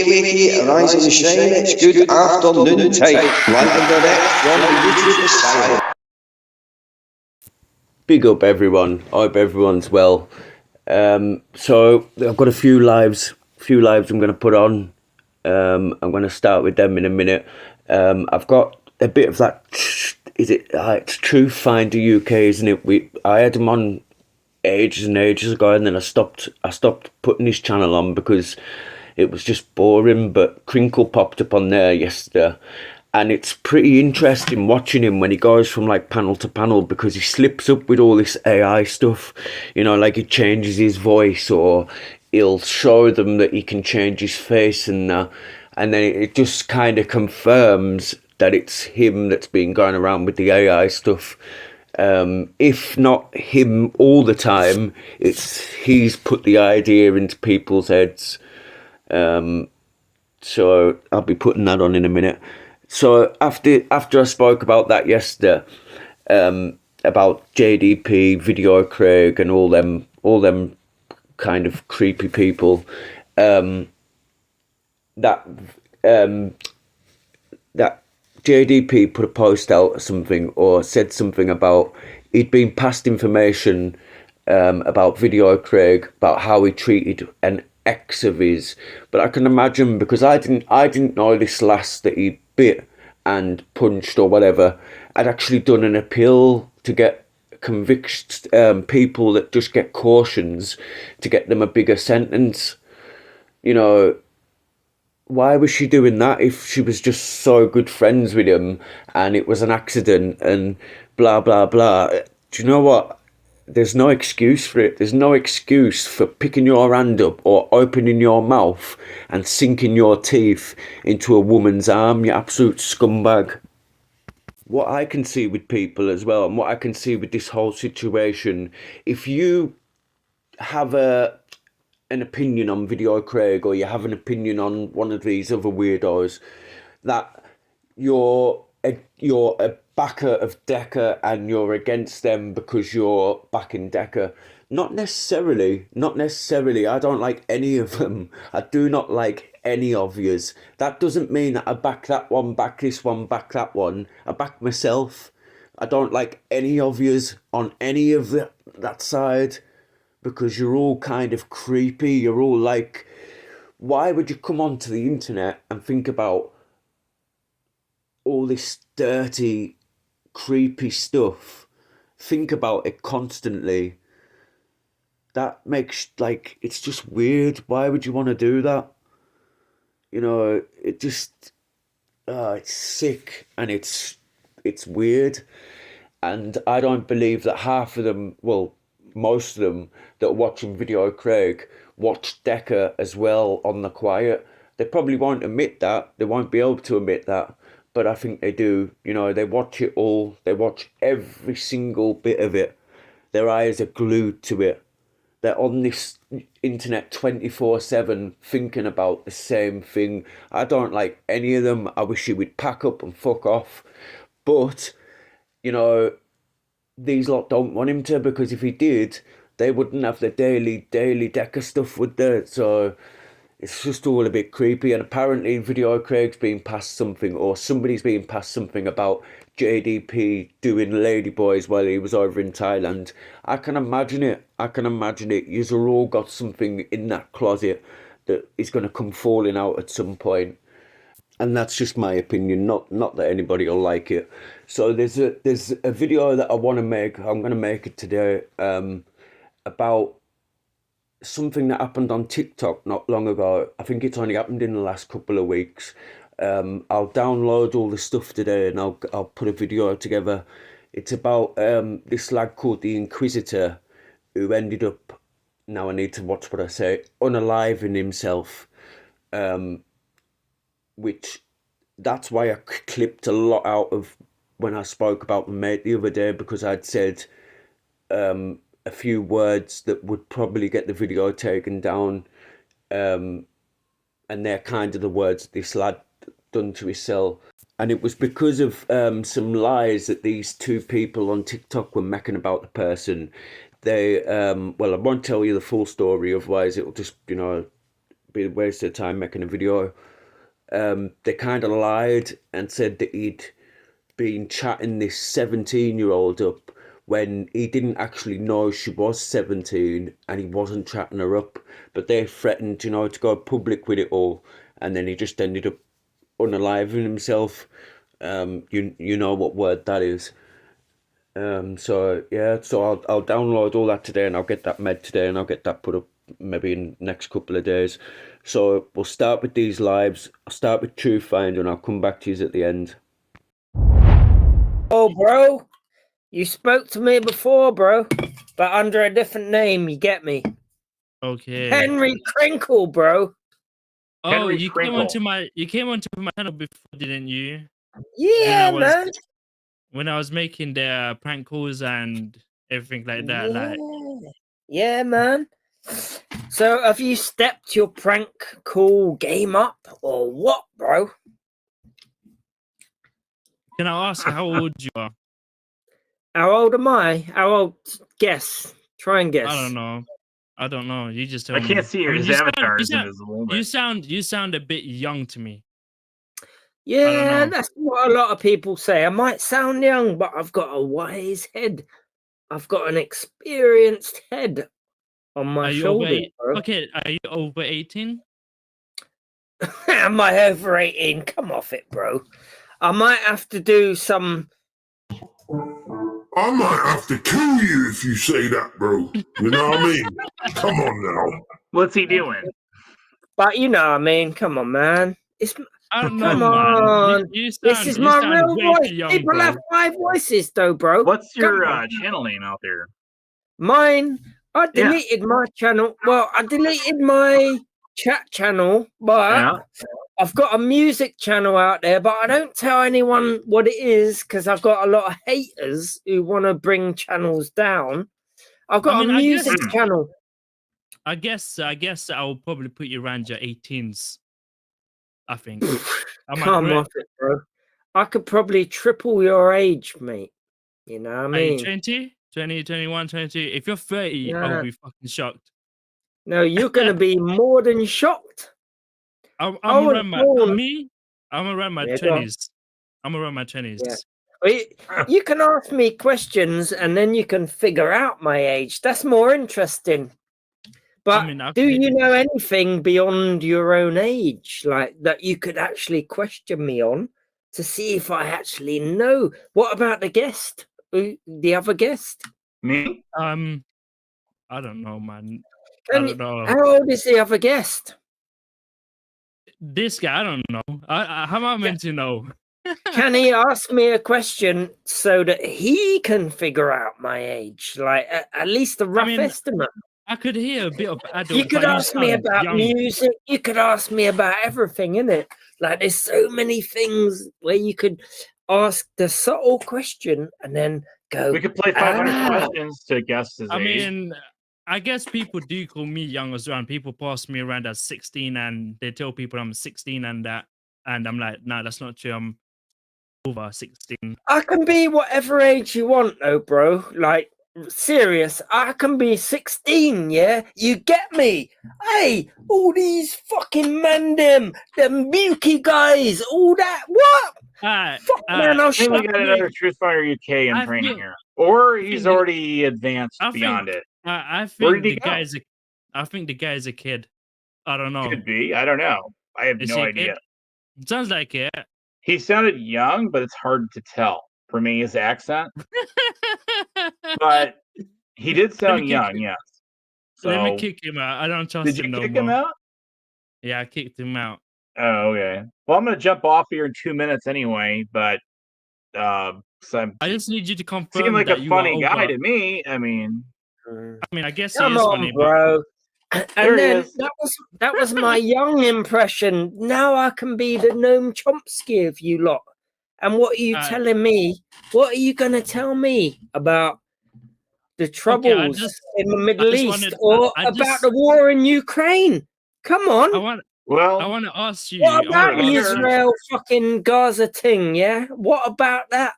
Wakey, rise and shine, it's good afternoon time. Live and direct from the YouTube asylum. Big up everyone. I hope everyone's well. So I've got a few lives I'm going to put on. I'm going to start with them in a minute. I've got a bit of that. It's Truth Finder UK, isn't it? I had him on ages and ages ago, and then I stopped putting his channel on because it was just boring. But Crinkle popped up on there yesterday, and it's pretty interesting watching him when he goes from like panel to panel, because he slips up with all this AI stuff, like he changes his voice, or he'll show them that he can change his face, and then it just kind of confirms that it's him that's been going around with the AI stuff. If not him all the time, he's put the idea into people's heads. So I'll be putting that on in a minute. So after I spoke about that yesterday, about JDP, Video Craig, and all them kind of creepy people, that JDP put a post out or something, or said something about he'd been passed information about Video Craig, about how he treated an ex of his. But I can imagine, because I didn't know this last that he bit and punched or whatever, I'd actually done an appeal to get people that just get cautions, to get them a bigger sentence. Why was she doing that if she was just so good friends with him and it was an accident and blah blah blah? Do you know what? There's no excuse for it. There's no excuse for picking your hand up or opening your mouth and sinking your teeth into a woman's arm, you absolute scumbag. What I can see with people as well, and what I can see with this whole situation, if you have an opinion on Video Craig, or you have an opinion on one of these other weirdos, that you're a backer of Decker and you're against them because you're backing Decker. Not necessarily. I don't like any of them. I do not like any of yous. That doesn't mean that I back that one, back this one, back that one. I back myself. I don't like any of yous on any of that side, because you're all kind of creepy. You're all like, why would you come onto the internet and think about all this dirty, creepy stuff? Think about it constantly. That makes, like, it's just weird. Why would you want to do that? It just, it's sick, and it's weird. And I don't believe that half of them, well, most of them that are watching Video Craig watch Decker as well on the quiet. They probably won't admit that. They won't be able to admit that. But I think they do. They watch it all. They watch every single bit of it. Their eyes are glued to it. They're on this internet 24/7 thinking about the same thing. I don't like any of them. I wish he would pack up and fuck off. But, these lot don't want him to, because if he did, they wouldn't have the daily Decker stuff, would they? So it's just all a bit creepy. And apparently Video Craig's been passed something, or somebody's been passed something about JDP doing ladyboys while he was over in Thailand. I can imagine it. You've all got something in that closet that is going to come falling out at some point. And that's just my opinion, not that anybody will like it. So there's a video that I want to make. I'm going to make it today, about something that happened on TikTok not long ago. I think it's only happened in the last couple of weeks. I'll download all the stuff today, and I'll put a video together. It's about this lad called the Inquisitor, who ended up, now I need to watch what I say, unaliving himself. Which, that's why I clipped a lot out of when I spoke about my mate the other day, because I'd said a few words that would probably get the video taken down, and they're kind of the words this lad done to himself. And it was because of some lies that these two people on TikTok were making about the person. They, well, I won't tell you the full story, otherwise it'll just, be a waste of time making a video. They kind of lied and said that he'd been chatting this 17-year-old up when he didn't actually know she was 17 and he wasn't chatting her up. But they threatened, to go public with it all, and then he just ended up unaliving himself. You know what word that is. So I'll download all that today, and I'll get that made today, and I'll get that put up maybe in the next couple of days. So we'll start with these lives. I'll start with Truth Finder, and I'll come back to you at the end. Oh, bro, you spoke to me before, bro, but under a different name. You get me? Okay. Henry Crinkle, bro. Oh, Henry you Crinkle. came onto my channel before, didn't you? Yeah, man. When I was making the prank calls and everything like that, Yeah, man. So have you stepped your prank call game up or what, bro? Can I ask how old you are? How old am I? How old? Guess. Try and guess. I don't know. You just tell I me. can't see his avatar is invisible. You sound a bit young to me. Yeah, that's what a lot of people say. I might sound young, but I've got a wise head. I've got an experienced head on my shoulders, bro. Okay, are you over 18? Am I over 18? Come off it, bro. I might have to do some... I might have to kill you if you say that, bro. You know what I mean? Come on now. What's he doing? But you know what I mean. Come on, man. I don't know, Come man. on. This is my real voice. Young, People have 5 voices, though, bro. What's your channel name out there? Mine. I deleted my channel. Well, I deleted my chat channel, but I've got a music channel out there, but I don't tell anyone what it is because I've got a lot of haters who want to bring channels down. I've got a music channel. I guess I'll probably put you around your 18s. I think. Come off it, bro. I could probably triple your age, mate. You know what I mean? 20, 21, 22. If you're 30, I'll be fucking shocked. No, you're going to be more than shocked. I'm around my 20s. I'm around my 20s. Yeah. You can ask me questions and then you can figure out my age. That's more interesting. But do you know anything beyond your own age, like that you could actually question me on to see if I actually know? What about the guest? The other guest? Me? I don't know, man. I don't know. How old is the other guest? This guy, I don't know. How am I meant to know? Can he ask me a question so that he can figure out my age? Like, at least a rough estimate. I could hear a bit of adult. You could ask me about music. You could ask me about everything, innit? Like, there's so many things where you could ask the subtle question and then go. We could play 500 questions to guess his age. mean, I guess people do call me young as well. And people pass me around as 16 and they tell people I'm 16 and that. And I'm like, nah, that's not true. I'm over 16. I can be whatever age you want, though, bro. Like, serious. I can be 16, yeah? You get me? Hey, all these fucking them Milky guys, all that. What? Fuck, man, I think we got another Truth Finder UK in training here. Or he's already advanced beyond it. I think the guy's a kid. I don't know. Could be. I don't know. I have no idea. It sounds like it. He sounded young, but it's hard to tell for me, his accent. But he did sound young, yes. So, let me kick him out. I don't trust him no more. Did you kick him out? Yeah, I kicked him out. Oh, okay. Well, I'm going to jump off here in 2 minutes anyway, but so I just need you to confirm. Seemed like that a you funny are guy over. to me. I mean, I guess Come he is on, funny, bro. And then is. that was my young impression. Now I can be the Noam Chomsky of you lot. And what are you telling me? What are you going to tell me about the troubles in the Middle East or about the war in Ukraine? Come on. I want to ask you. What about the Israel fucking Gaza thing, yeah? What about that?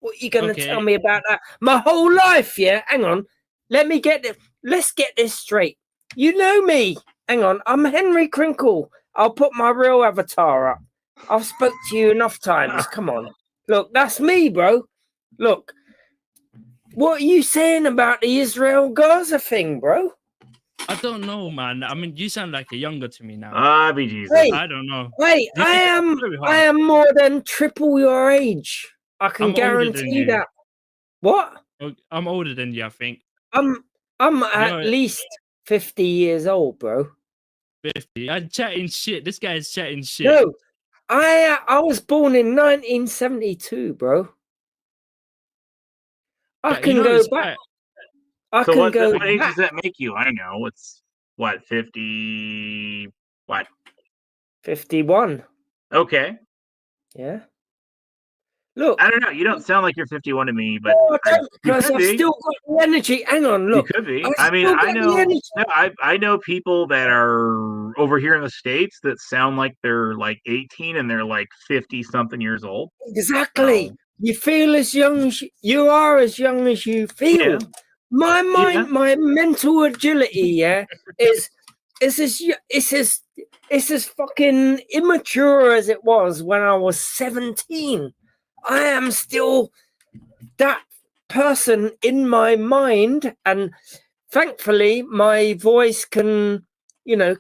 What are you going to tell me about that? My whole life, yeah? Hang on. Let's get this straight. You know me. hang on. I'm Henry Crinkle. I'll put my real avatar up. I've spoke to you enough times. Come on. Look, that's me, bro. Look. What are you saying about the Israel-Gaza thing, bro? I don't know, man. I mean, you sound like a younger to me now. Ah, be Jesus. Wait, I don't know. Wait, I am more than triple your age. I can guarantee that. What? I'm older than you, I think. I'm at least 50 years old, bro. 50. I'm chatting shit. This guy's chatting shit. No, I was born in 1972, bro. I can go back. So what age does that make you? I know. It's what, 50 what? 51. Okay. Yeah. Look, I don't know. You don't sound like you're 51 to me, but because I've still got the energy. Hang on, look. You could be. I mean, I know. No, I know people that are over here in the States that sound like they're like 18 and they're like 50 something years old. Exactly. So, you feel as young as you are, as young as you feel. Yeah. My mind, my mental agility, is as fucking immature as it was when I was 17. I am still that person in my mind, and thankfully my voice can,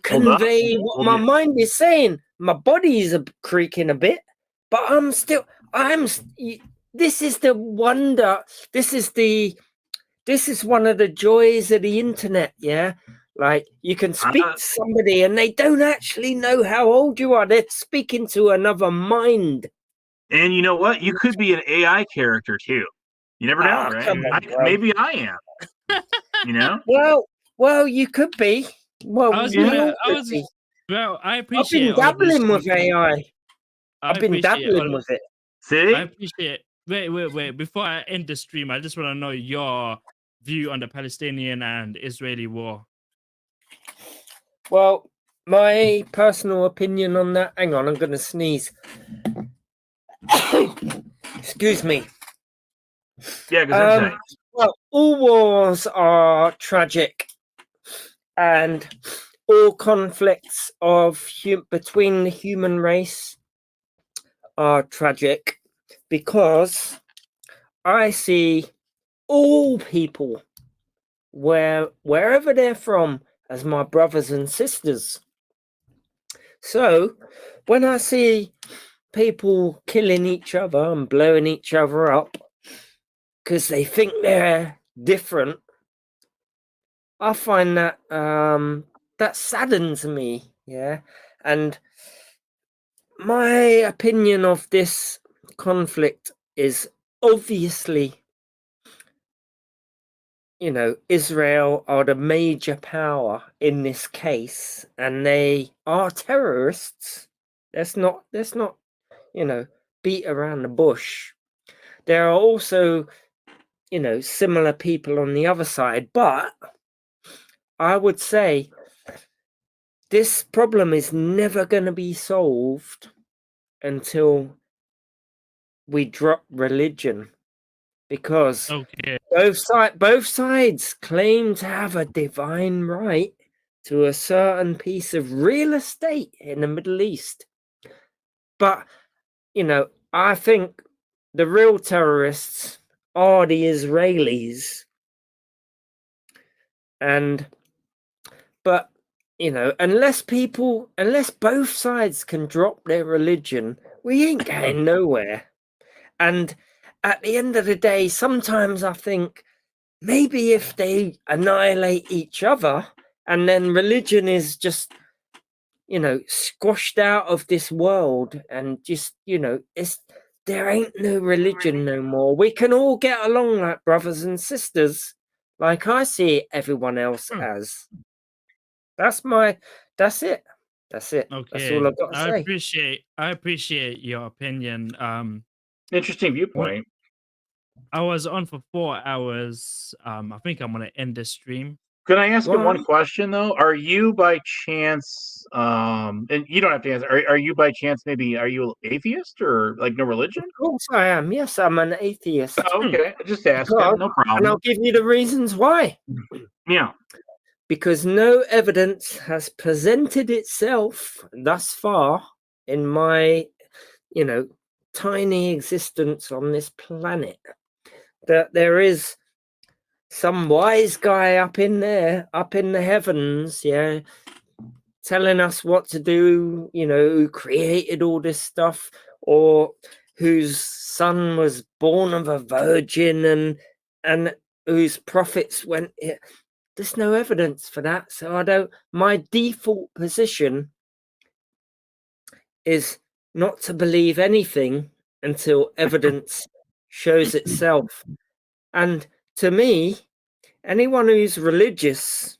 convey what my mind is saying. My body is creaking a bit, but this is the wonder. This is one of the joys of the internet, yeah? Like, you can speak to somebody and they don't actually know how old you are. They're speaking to another mind. And you know what? You could be an AI character, too. You never know, right? Maybe I am. You know? Well, you could be. Well, I appreciate I've been dabbling with AI. I've been dabbling with it. See? I appreciate it. Wait. Before I end the stream, I just want to know your view on the Palestinian and Israeli war. Well, my personal opinion on that. Hang on, I'm going to sneeze. Excuse me. Yeah, well, all wars are tragic, and all conflicts between the human race are tragic, because I see all people, wherever they're from, as my brothers and sisters. So when I see people killing each other and blowing each other up because they think they're different, I find that that saddens me. Yeah. And my opinion of this conflict is, obviously, Israel are the major power in this case, and they are terrorists. Let's not, beat around the bush. There are also, similar people on the other side, but I would say this problem is never going to be solved until we drop religion, because both sides claim to have a divine right to a certain piece of real estate in the Middle East. But, I think the real terrorists are the Israelis. But, unless both sides can drop their religion, we ain't getting nowhere. And at the end of the day, sometimes I think maybe if they annihilate each other and then religion is just, squashed out of this world, and just, there ain't no religion no more. We can all get along like brothers and sisters, like I see everyone else as. That's it. Okay. That's all I've got to say. I appreciate your opinion. Interesting viewpoint. I was on for 4 hours. I think I'm gonna end this stream. Can I ask you one question though? Are you by chance, and you don't have to answer, are you by chance are you an atheist or like no religion? Of course I am. Yes, I'm an atheist. Okay, just ask. No problem. And I'll give you the reasons why. Yeah. because no evidence has presented itself thus far in my, tiny existence on this planet, that there is some wise guy up in there, up in the heavens, telling us what to do, who created all this stuff, or whose son was born of a virgin and whose prophets went here. There's no evidence for that. So my default position is not to believe anything until evidence shows itself. And to me, anyone who's religious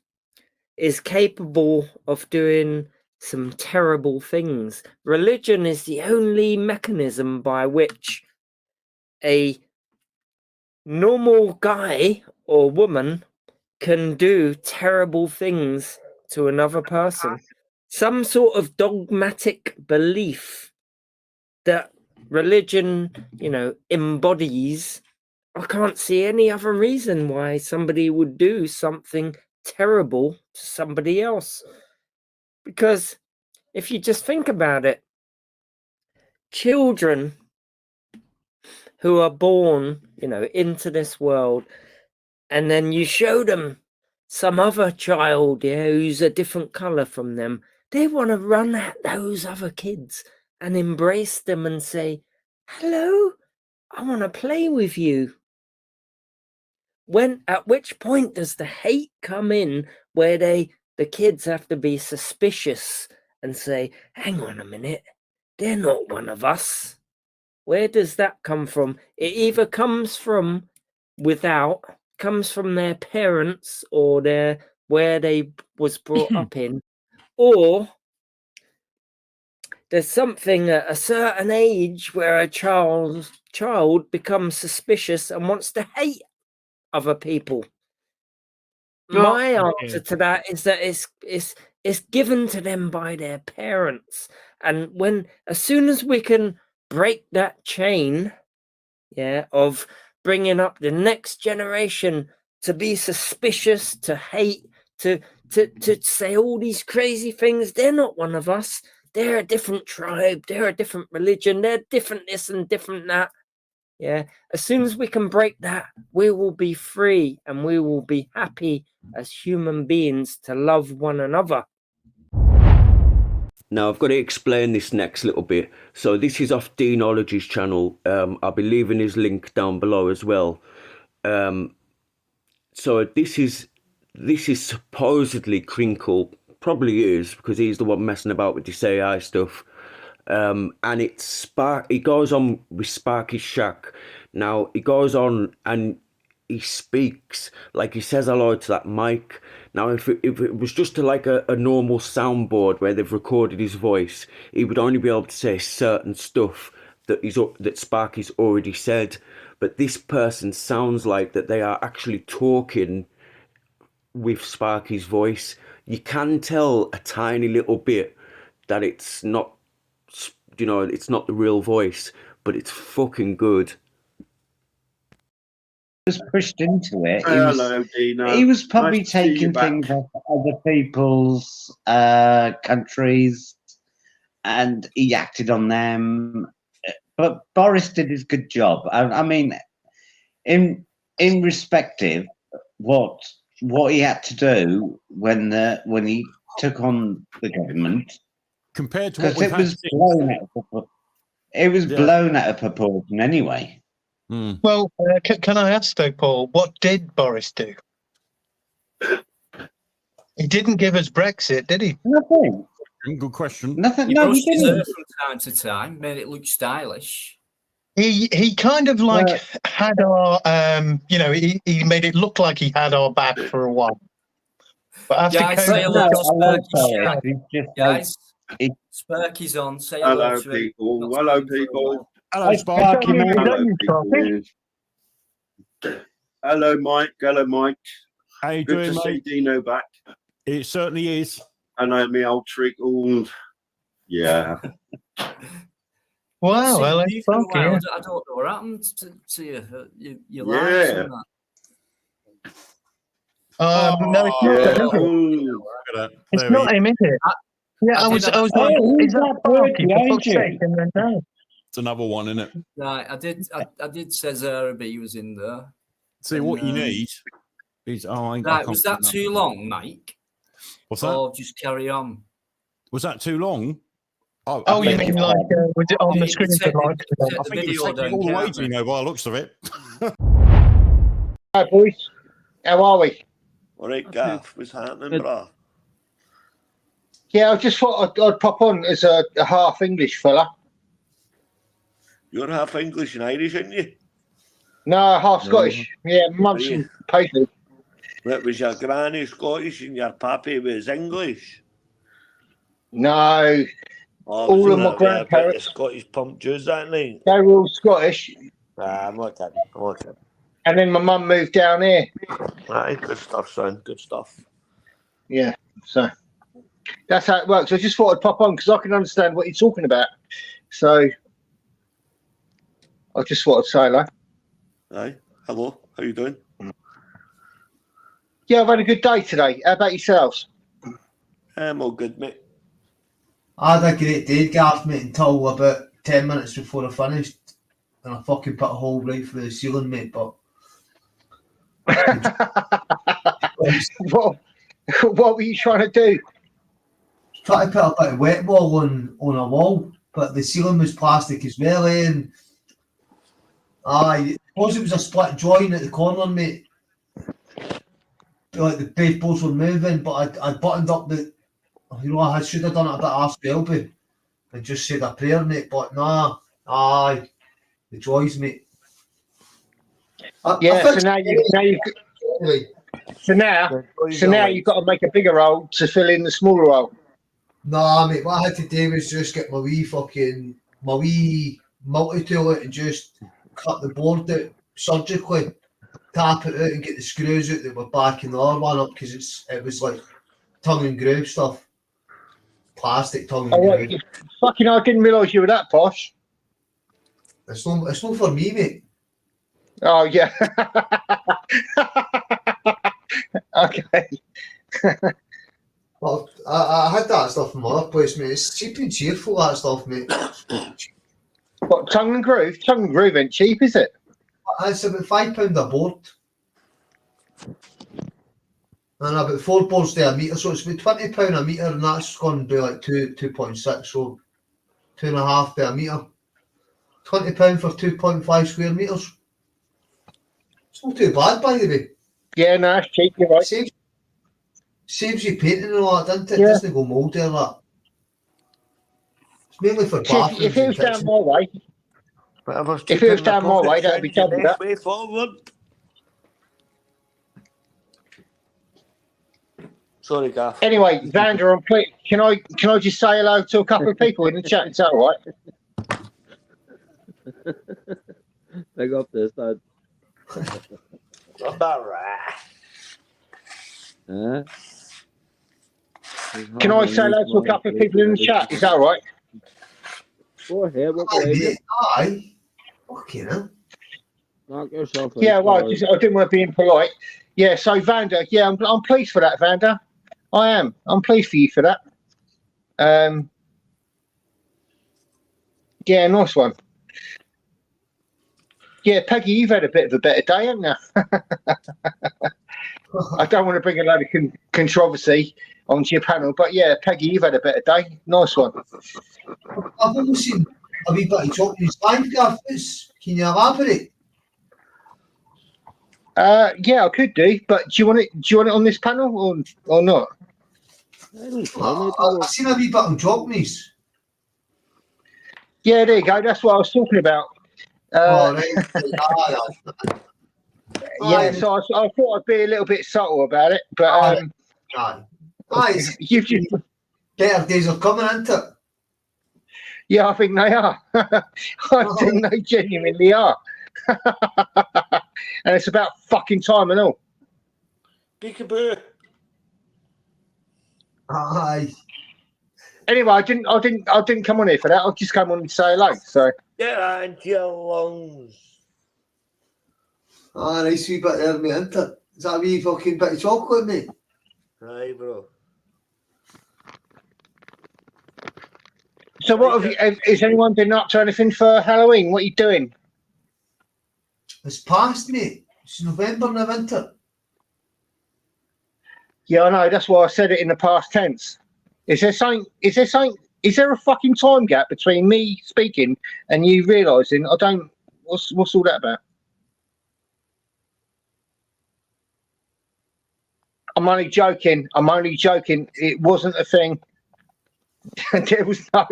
is capable of doing some terrible things. Religion is the only mechanism by which a normal guy or woman can do terrible things to another person. Some sort of dogmatic belief that religion, embodies. I can't see any other reason why somebody would do something terrible to somebody else. Because if you just think about it, children who are born, into this world, and then you show them some other child, who's a different color from them, they want to run at those other kids and embrace them and say, hello, I want to play with you. At which point does the hate come in, where the kids have to be suspicious and say, hang on a minute, they're not one of us. Where does that come from? It either comes from comes from their parents or where they was brought up in, or there's something at a certain age where a child becomes suspicious and wants to hate other people. My answer to that is that it's given to them by their parents, and as soon as we can break that chain, of bringing up the next generation to be suspicious, to hate, to say all these crazy things, they're not one of us. They're a different tribe. They're a different religion. They're different this and different that. As soon as we can break that, we will be free and we will be happy as human beings to love one another. Now, I've got to explain this next little bit. So this is off Deanology's channel. I'll be leaving his link down below as well. So this is supposedly Crinkle. Probably is, because he's the one messing about with this AI stuff. And it's he goes on with Sparky's Shack. Now, he goes on and he speaks, like he says hello to that mic. Now, if it was just a normal soundboard where they've recorded his voice, he would only be able to say certain stuff that Sparky's already said. But this person sounds like that they are actually talking with Sparky's voice. You can tell a tiny little bit that it's not, it's not the real voice, but it's fucking good. Was pushed into it. He was probably taking things off other people's countries, and he acted on them. But Boris did his good job. I mean, in respective what he had to do when he took on the government, compared to what it was blown out of proportion anyway. Mm. Well, can I ask though, Paul, what did Boris do? He didn't give us Brexit, did he? Nothing. Good question. Nothing. He No, brushed he his didn't. hair from time to time, made it look stylish. He kind of had our, he made it look like he had our back for a while. But after guys, Sparky's on. Say hello, people. Hello, people. Hello, Sparky. Hello, Mike. Hello, Mike. How you doing, mate? See Dino back. It certainly is. I know me old trick. Yeah. Wow, well, I don't know what happened to you. Your lives and that. No, it's not him, is it? It's not him, is it? Yeah, I was like, is that Sparky, for fuck's sake? And then no. It's another one, isn't it? Right, I did say Zara B was in there. See, what you need is... I Right, can't was that do too long, Mike? What's that? Or just carry on? Was that too long? Oh, you mean like, was it on the screen for like... I think it's taking all the way, Gino, by the looks of it. Hi, boys. How are we? All right, Gaff. What's happening, brah? Yeah, I just thought I'd pop on as a half English fella. You're half English and Irish, aren't you? No, half Scottish. Yeah, mum's from Paisley. What, was your granny Scottish and your pappy was English? No. All of my grandparents. Scottish pump Jews that night. They were all Scottish. I'm not kidding. And then my mum moved down here. Right, good stuff, son. Good stuff. Yeah, so that's how it works. I just thought I'd pop on because I can understand what you're talking about. So I just thought I'd say hello. Aye. Hello. How you doing? Yeah, I've had a good day today. How about yourselves? I'm all good, mate. I had a great day, Garth, mate, until about 10 minutes before I finished. And I fucking put a hole right through the ceiling, mate, but... What were you trying to do? Trying to put a bit of wet wall on a wall, but the ceiling was plastic as well, and I suppose it was a split joint at the corner, mate. Like the both boards were moving, but I buttoned up the, I should have done it a bit after elbow and just said a prayer, mate, but nah, the joys, mate. So now you've got to make a bigger hole to fill in the smaller hole. Nah, mate, what I had to do was just get my wee multi-tool out and just cut the board out surgically, tap it out and get the screws out that were backing the other one up because it was like tongue and groove stuff. Plastic tongue and groove. Fucking, I didn't realise you were that posh. It's not for me, mate. Oh, yeah. Okay. Well, I had that stuff from my other place, mate. It's cheap and cheerful, that stuff, mate. What, tongue and groove? Tongue and groove ain't cheap, is it? It's about £5 a board. And about 4 boards there a metre, so it's about £20 a metre, and that's going to be like 2.6, so 2.5 there a metre. £20 for 2.5 square metres. It's not too bad, by the way. Yeah, no, it's cheap, you're right. Saves you painting and all that, doesn't it? It doesn't go mouldy or that. It's mainly for bathrooms. If it was down my way, that'd be double that. Way forward. Sorry, Gaff. Anyway, Vander, can I just say hello to a couple of people in the chat? Is that all right? Big up this, Dad. Not that right. Can I say hello to a couple of people in the chat? Is that all right? Go ahead. Aye. Okay, then. Knock yourself out. Yeah, well, I didn't want to be impolite. Yeah, so Vander, yeah, I'm pleased for that, Vander. I am. I'm pleased for you for that. Yeah, nice one. Yeah, Peggy, you've had a bit of a better day, haven't you? I don't want to bring a load of controversy onto your panel, but yeah, Peggy, you've had a better day. Nice one. I've only seen a wee bit of Japanese live, Gaff. Can you elaborate? Yeah, I could do, but do you want it on this panel or not? I've seen a wee bit of Japanese. Yeah, there you go. That's what I was talking about. Right. Yeah, so I thought I'd be a little bit subtle about it, but you've just better days are coming, isn't it? Yeah, I think they are. I think they genuinely are. And it's about fucking time and all. Peekaboo. Aye. Anyway, I didn't come on here for that. I just come on to say hello. So get into your lungs. Nice wee bit there, mate, isn't it? Is that a wee fucking bit of chocolate, mate? Aye, bro. So what have you? Has anyone been up to anything for Halloween? What are you doing? It's past, mate. It's November now, winter. Yeah, I know. That's why I said it in the past tense. Is there something? Is there something? Is there a fucking time gap between me speaking and you realising I don't? What's all that about? I'm only joking. I'm only joking. It wasn't a thing. there was no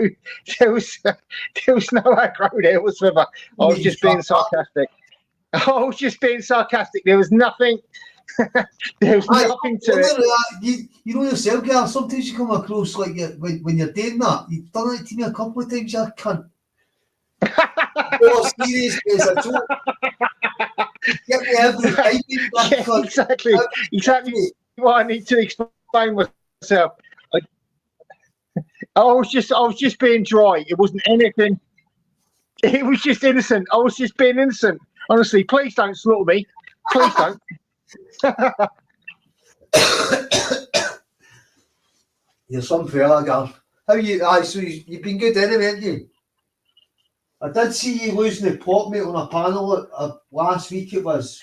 aggro there whatsoever. I was just being sarcastic. I was just being sarcastic. There was nothing. There was nothing to it. You know yourself, girl. Sometimes you come across like when you're doing that. You've done it to me a couple of times, you cunt. Oh, serious, it's a joke. Get me every time. Yeah, exactly what I need to explain myself. I was just being dry. It wasn't anything. It was just innocent. I was just being innocent. Honestly, please don't slaughter me. Please don't. You're some fella, girl. How you? So you've been good anyway, haven't you? I did see you losing the pot, mate, on a panel last week. It was.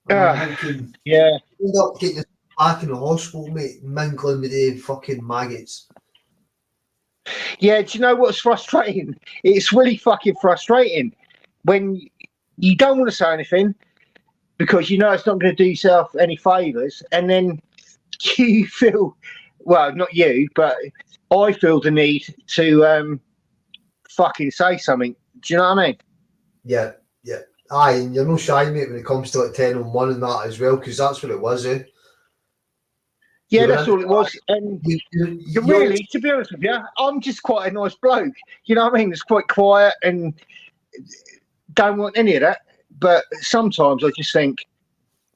Thinking, yeah. You end up getting back in the hospital, mate, mingling with the fucking maggots. Yeah, do you know what's frustrating? It's really fucking frustrating when you don't want to say anything because you know it's not going to do yourself any favours, and then you feel, well, not you, but I feel the need to fucking say something. Do you know what I mean? Yeah, yeah. Aye, and you're no shy, mate, when it comes to like 10 on 1 and that as well, because that's what it was, eh? Yeah, that's all it was. And really, to be honest with you, I'm just quite a nice bloke. You know what I mean? It's quite quiet and don't want any of that. But sometimes I just think,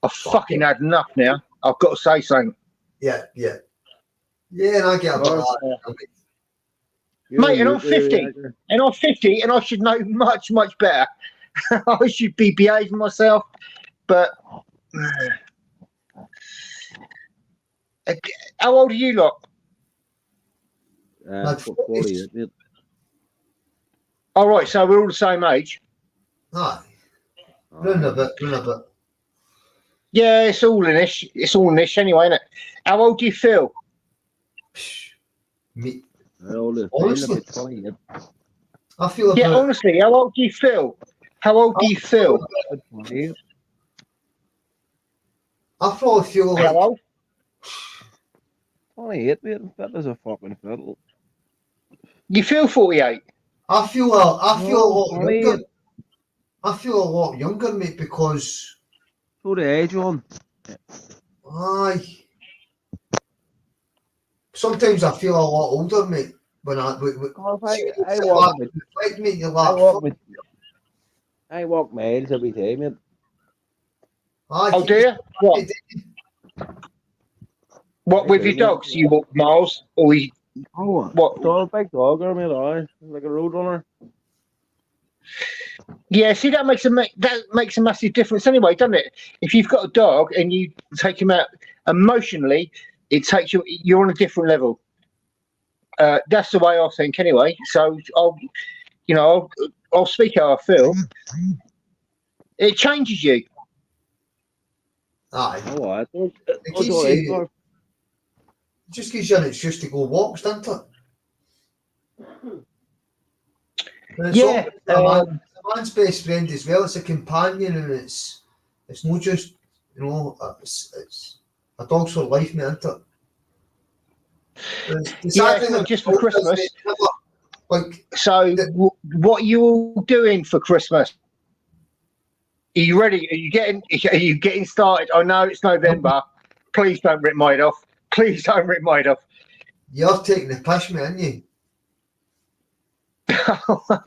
I've fucking had enough now. I've got to say something. Yeah, yeah. Yeah, and I get about that. Mate, and I'm 50. And I'm 50 and I should know much, much better. I should be behaving myself. But how old are you lot? 40. All right, so we're all the same age. Aye. Run a bit. Yeah, it's all in ish. It's all in ish anyway, isn't it? How old do you feel? Me. Honestly, I feel. Yeah, honestly, how old do you feel? How old do you feel? I probably feel like. How old? 28, mate. That is a fucking fiddle. You feel 48? I feel a lot younger. I feel a lot younger, mate, because. What the age on? Aye. Sometimes I feel a lot older, mate. When I walk miles every day, mate. Oh, do you? What? What with your dogs? You walk miles, or you? Oh, what? Dog, big dog, mate. Aye, like a road runner. Yeah, see, that makes a massive difference anyway, doesn't it? If you've got a dog and you take him out emotionally, it takes you. You're on a different level. That's the way I think, anyway. So I'll speak how I feel. It changes you. Aye. Oh, I don't. It just gives you an excuse to go walks, doesn't it? Yeah. A man's best friend as well. It's a companion, and it's not just it's a dog's for life, mate, isn't it? It's not just for Christmas. So, what are you all doing for Christmas? Are you ready? Are you getting started? I know it's November. Please don't rip my head off. Please don't rip my head off. You're taking the piss, mate, aren't you?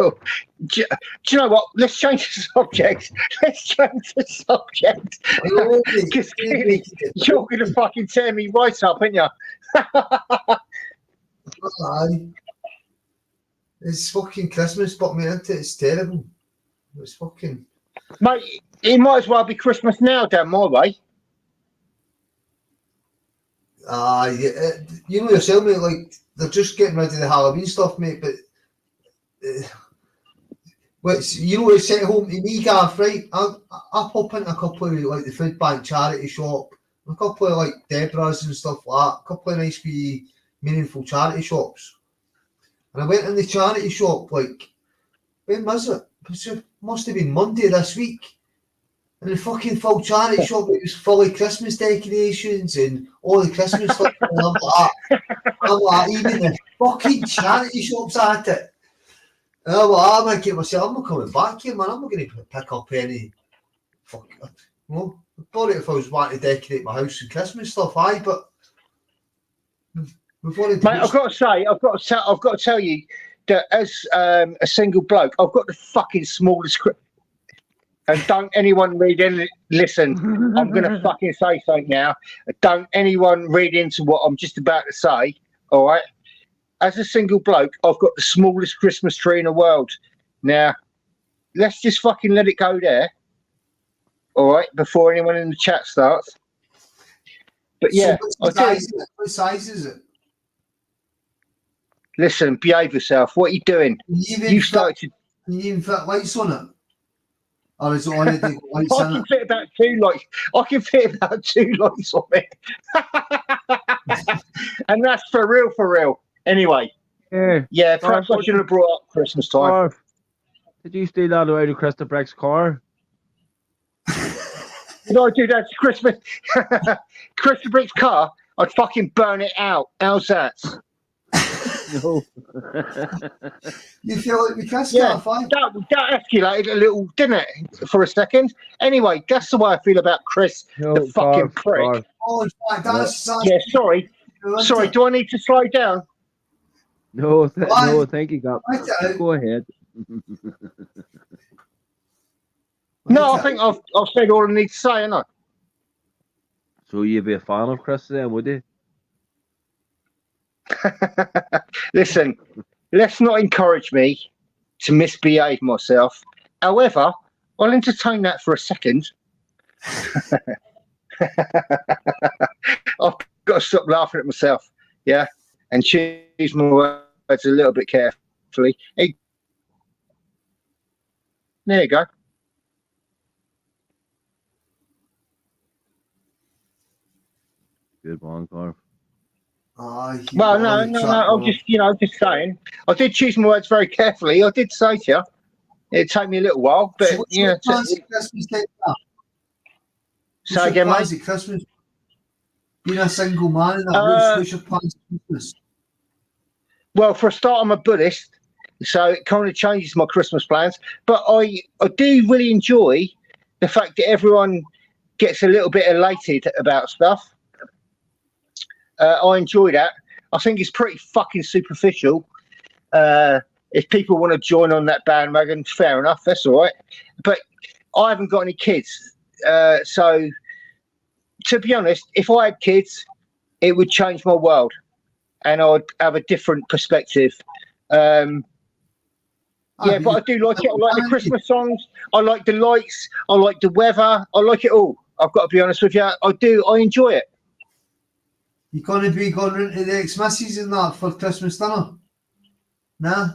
Do you know what? Let's change the subject. Because clearly you're going to fucking tear me right up, aren't you? Aye. It's fucking Christmas, but mate, it's terrible. It's fucking. Mate, it might as well be Christmas now down my way. You know yourself, mate, like, they're just getting rid of the Halloween stuff, mate, but you know, it's sent home to me, Gav, right? I pop into a couple of, like, the food bank charity shop, a couple of, like, Deborah's and stuff like that, a couple of nice wee meaningful charity shops. And I went in the charity shop, like, when was it? It must have been Monday this week. And the fucking full charity shop, it was full of Christmas decorations and all the Christmas stuff. And I'm like, even the fucking charity shop's at it. And I'm like, I'm thinking to myself, I'm not coming back here, man. I'm not going to pick up any. Fuck. Well, I bought it if I was wanting to decorate my house and Christmas stuff, aye, but we've already. Mate, I've got to tell you that as a single bloke, I've got the fucking smallest. And don't anyone read in. Listen, I'm going to fucking say something now. Don't anyone read into what I'm just about to say. All right. As a single bloke, I've got the smallest Christmas tree in the world. Now, let's just fucking let it go there. All right, before anyone in the chat starts. But yeah, so what size is it? Listen, behave yourself. What are you doing? You started. Can you even fit lights on it? Or is it already got lights I in can it? fit about 2 lights. I can fit about 2 lights on it. And that's for real. Anyway. Yeah, perhaps I should have brought up Christmas time. Did you steal that out of Krista Breck's car? Did I do that to Christmas? Krista Breck's car? I'd fucking burn it out. How's that? No. You feel like we can't Yeah, fine. that escalated a little, didn't it? For a second. Anyway, that's the way I feel about Chris, the fucking prick. Oh, in fact, that's Yeah, sorry. Sorry, do I need to slow down? No, no, thank you, God. Go ahead. No, I think I've said all I need to say, haven't I? So you'd be a fan of Chris then, would you? Listen, let's not encourage me to misbehave myself. However, I'll entertain that for a second. I've got to stop laughing at myself, yeah, and choose my words a little bit carefully. Hey, there you go. Good one, Carl. Well, no. I'm just saying. I did choose my words very carefully. I did say to you, it'd take me a little while, but So you know. Christmas Day? Say again, mate. Christmas. Being a single man, what's your plans for Christmas? Well, for a start, I'm a Buddhist, so it kind of changes my Christmas plans. But I do really enjoy the fact that everyone gets a little bit elated about stuff. I enjoy that. I think it's pretty fucking superficial. If people want to join on that bandwagon, fair enough, that's all right. But I haven't got any kids. So, to be honest, if I had kids, it would change my world. And I'd have a different perspective. Yeah, but I do like it. I like the Christmas songs. I like the lights. I like the weather. I like it all. I've got to be honest with you. I do. I enjoy it. You going to be going into the ex-missus and that for Christmas dinner? Nah?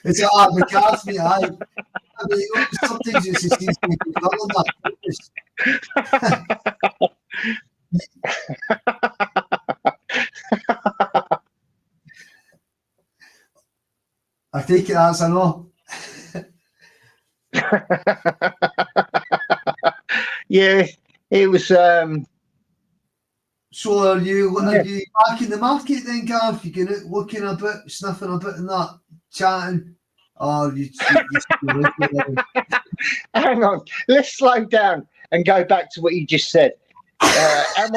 It's a hard regards me, aye. I mean, sometimes it's just easy to be done on that. I take it as a no. Yeah. It was. So are you back in the market then, Gareth? You get looking a bit, sniffing a bit, and that chatting, or you? Hang on, let's slow down and go back to what you just said. Am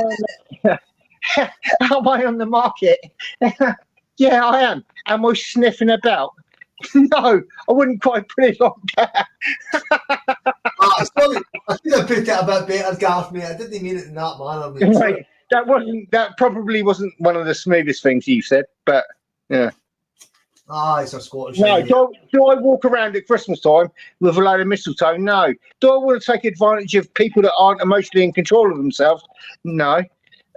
I on the market? Yeah, I am. Am I sniffing about? No, I wouldn't quite put it like that. Sorry, I should have put it a bit better, Gareth, mate. I didn't mean it in that manner. Right. That probably wasn't one of the smoothest things you said, but yeah. Ah, it's a Scottish No, idea. do I walk around at Christmas time with a load of mistletoe? No. Do I want to take advantage of people that aren't emotionally in control of themselves? No.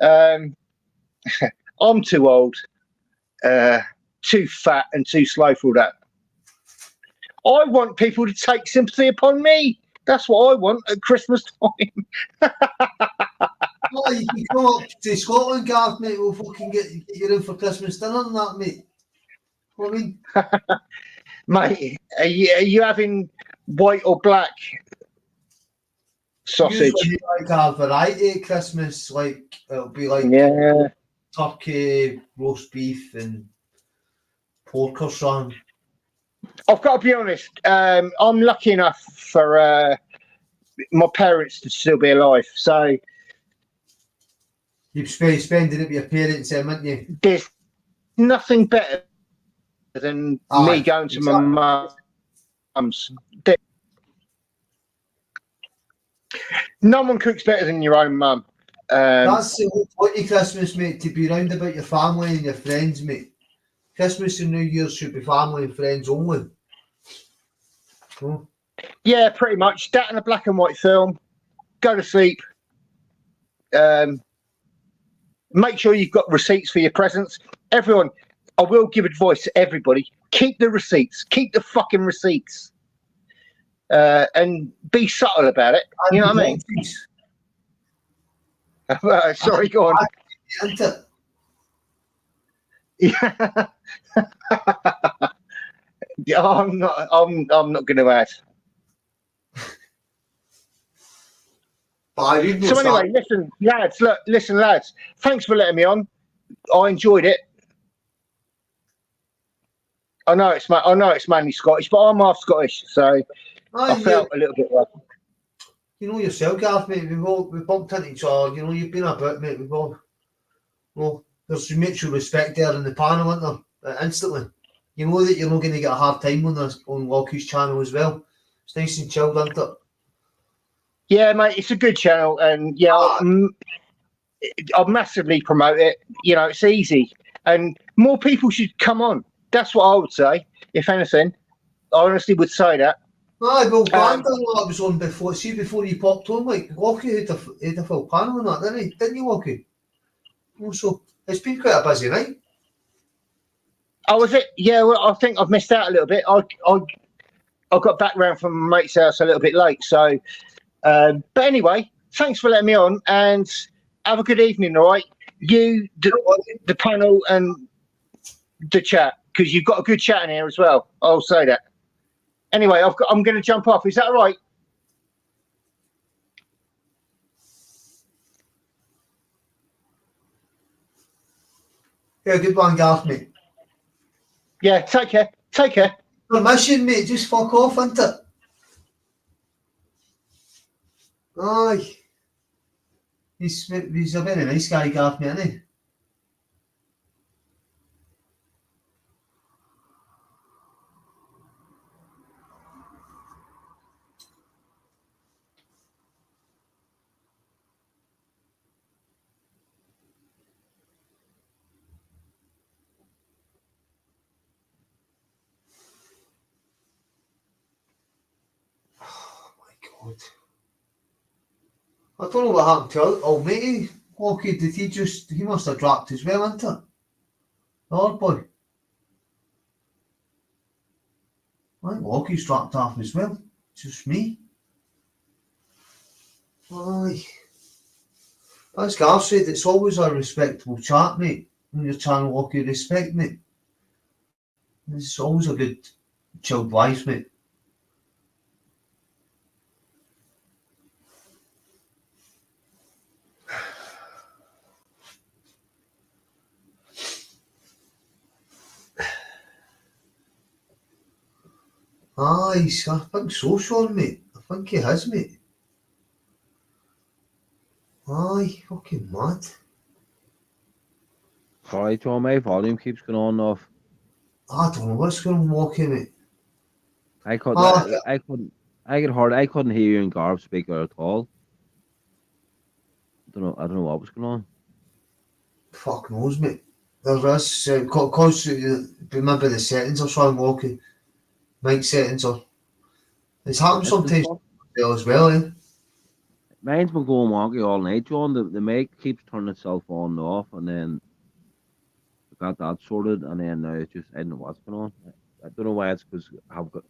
I'm too old, too fat, and too slow for that. I want people to take sympathy upon me. That's what I want at Christmas time. Oh, you can come up to Scotland, Gareth, mate. We'll fucking get you in for Christmas dinner and that, mate. What I mean? Mate, are you having white or black sausage? Usually like a variety at Christmas, like it'll be like turkey, roast beef, and pork or something. I've got to be honest. I'm lucky enough for my parents to still be alive. So you've spending it with your parents, haven't you? There's nothing better than me going to my mum's. No one cooks better than your own mum. That's the whole point of Christmas, mate, to be round about your family and your friends, mate. Christmas and New Year's should be family and friends only. Oh. Yeah, pretty much. That and a black and white film. Go to sleep. Make sure you've got receipts for your presents. Everyone, I will give advice to everybody. Keep the receipts. Keep the fucking receipts. And be subtle about it. You know what I mean? Sorry, go on. Yeah. I'm not going to add. So anyway, listen, lads. Thanks for letting me on. I enjoyed it. I know it's mainly Scottish, but I'm half Scottish, so I felt a little bit like. You know yourself, Gareth, mate. We've bumped into each other. You know you've been a bit, mate. We've all. Well, there's mutual respect there in the panel, isn't there? Instantly. You know that you're not going to get a hard time on Lockie's channel as well. It's nice and chilled, isn't it? Yeah, mate, it's a good channel, and yeah, I'll massively promote it. You know, it's easy, and more people should come on. That's what I would say. If anything, I honestly would say that. Aye, well, Brandon was on before. See, before you popped on, like Lockie had a full panel on that, didn't he? Didn't you, Lockie? Also, it's been quite a busy night. Oh, was it? Yeah, well, I think I've missed out a little bit. I got back round from my mate's house a little bit late, so. But anyway, thanks for letting me on, and have a good evening. All right, you, the panel, and the chat, because you've got a good chat in here as well. I'll say that. Anyway, I'm going to jump off. Is that all right? Yeah, good one, Gareth, mate. Yeah, take care. Take care. Permission, mate. Just fuck off, isn't it? Aye. He's a very nice guy, Gareth, mate, isn't he? God. I don't know what happened to old matey. Lockie, he must have dropped as well, isn't it? The old boy. I think Lockie's dropped off as well. It's just me. Aye. As Gareth said, it's always a respectable chat, mate. On your channel, Lockie, respect, mate. It's always a good chilled life, mate. Aye, I think so, Sean, mate. I think he has, mate. Aye, fucking mad. Sorry, Tom, my volume keeps going on and off. I don't know what's going on, Lockie, mate. I couldn't hear you and Garb speak at all. I don't know what was going on. Fuck knows, mate. There is, because remember the settings are so wonky. Mic settings are. It's happened sometimes as well, eh? Mine's been going wonky all night, John. The mic keeps turning itself on and off, and then I got that sorted, and then now it's just, I don't know what's going on. I don't know why it's because I've got,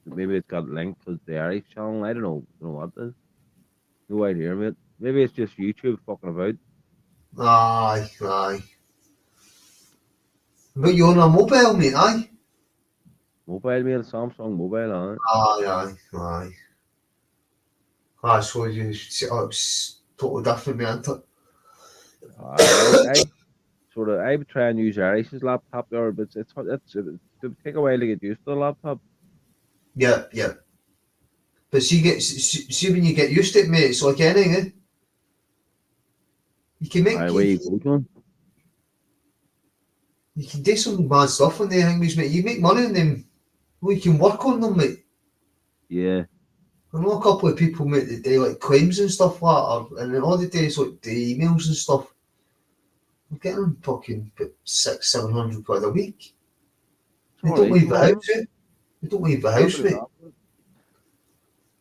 maybe it's got linked to the Irish channel. I don't know what it is. No idea, mate. Maybe it's just YouTube fucking about. Aye. But you're on a mobile, mate, aye? Mobile, mate, Samsung mobile, Aye. So you set up totally different, mate, isn't it? I would try and use Irish's laptop there, but it take a while to get used to the laptop. Yeah. But see when you get used to it, mate, it's like anything, eh? You can make. Where you go, John? You can do some bad stuff on the things, mate. You make money on them. Well, you can work on them, mate. Yeah. I know a couple of people, mate, that do like claims and stuff like that, and then all they do is like the emails and stuff. I'm getting them fucking £600-700 a week. They don't leave the house, eh? They don't leave the house, mate.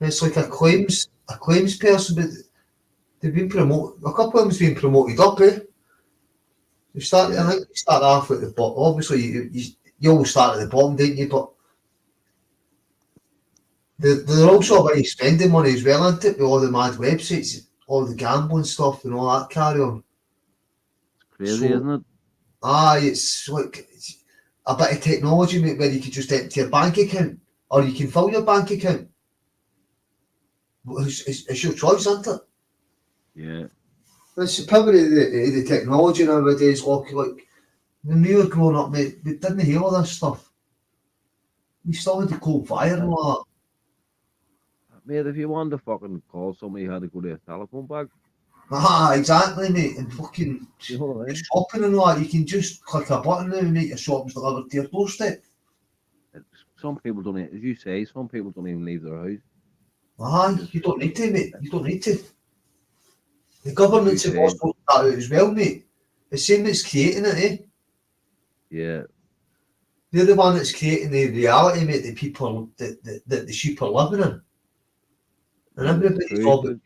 It's like a claims person, but they've been promoted. A couple of them's been promoted up, eh? I think you start off at the bottom. Obviously, you always start at the bottom, don't you? But they're also about spending money as well, aren't it? With all the mad websites, all the gambling stuff and all that carry on. It's crazy, isn't it? Aye, it's like a bit of technology, mate, where you can just empty your bank account, or you can fill your bank account. It's your choice, isn't it? Yeah. It's the power of the technology nowadays. Like when we were growing up, mate, we didn't hear all this stuff. We still had the coal fire and all that. Mate, if you wanted to fucking call somebody, you had to go to a telephone bag. Exactly, mate. And fucking shopping and all that, you can just click a button now and make your shopping delivered to your doorstep. Some people don't, as you say, some people don't even leave their house. You don't need to, mate. You don't need to. The government's supposed to start out as well, mate. The same that's creating it, eh? Yeah. They're the one that's creating the reality, mate, that people, that the sheep are living in. And everybody's all about,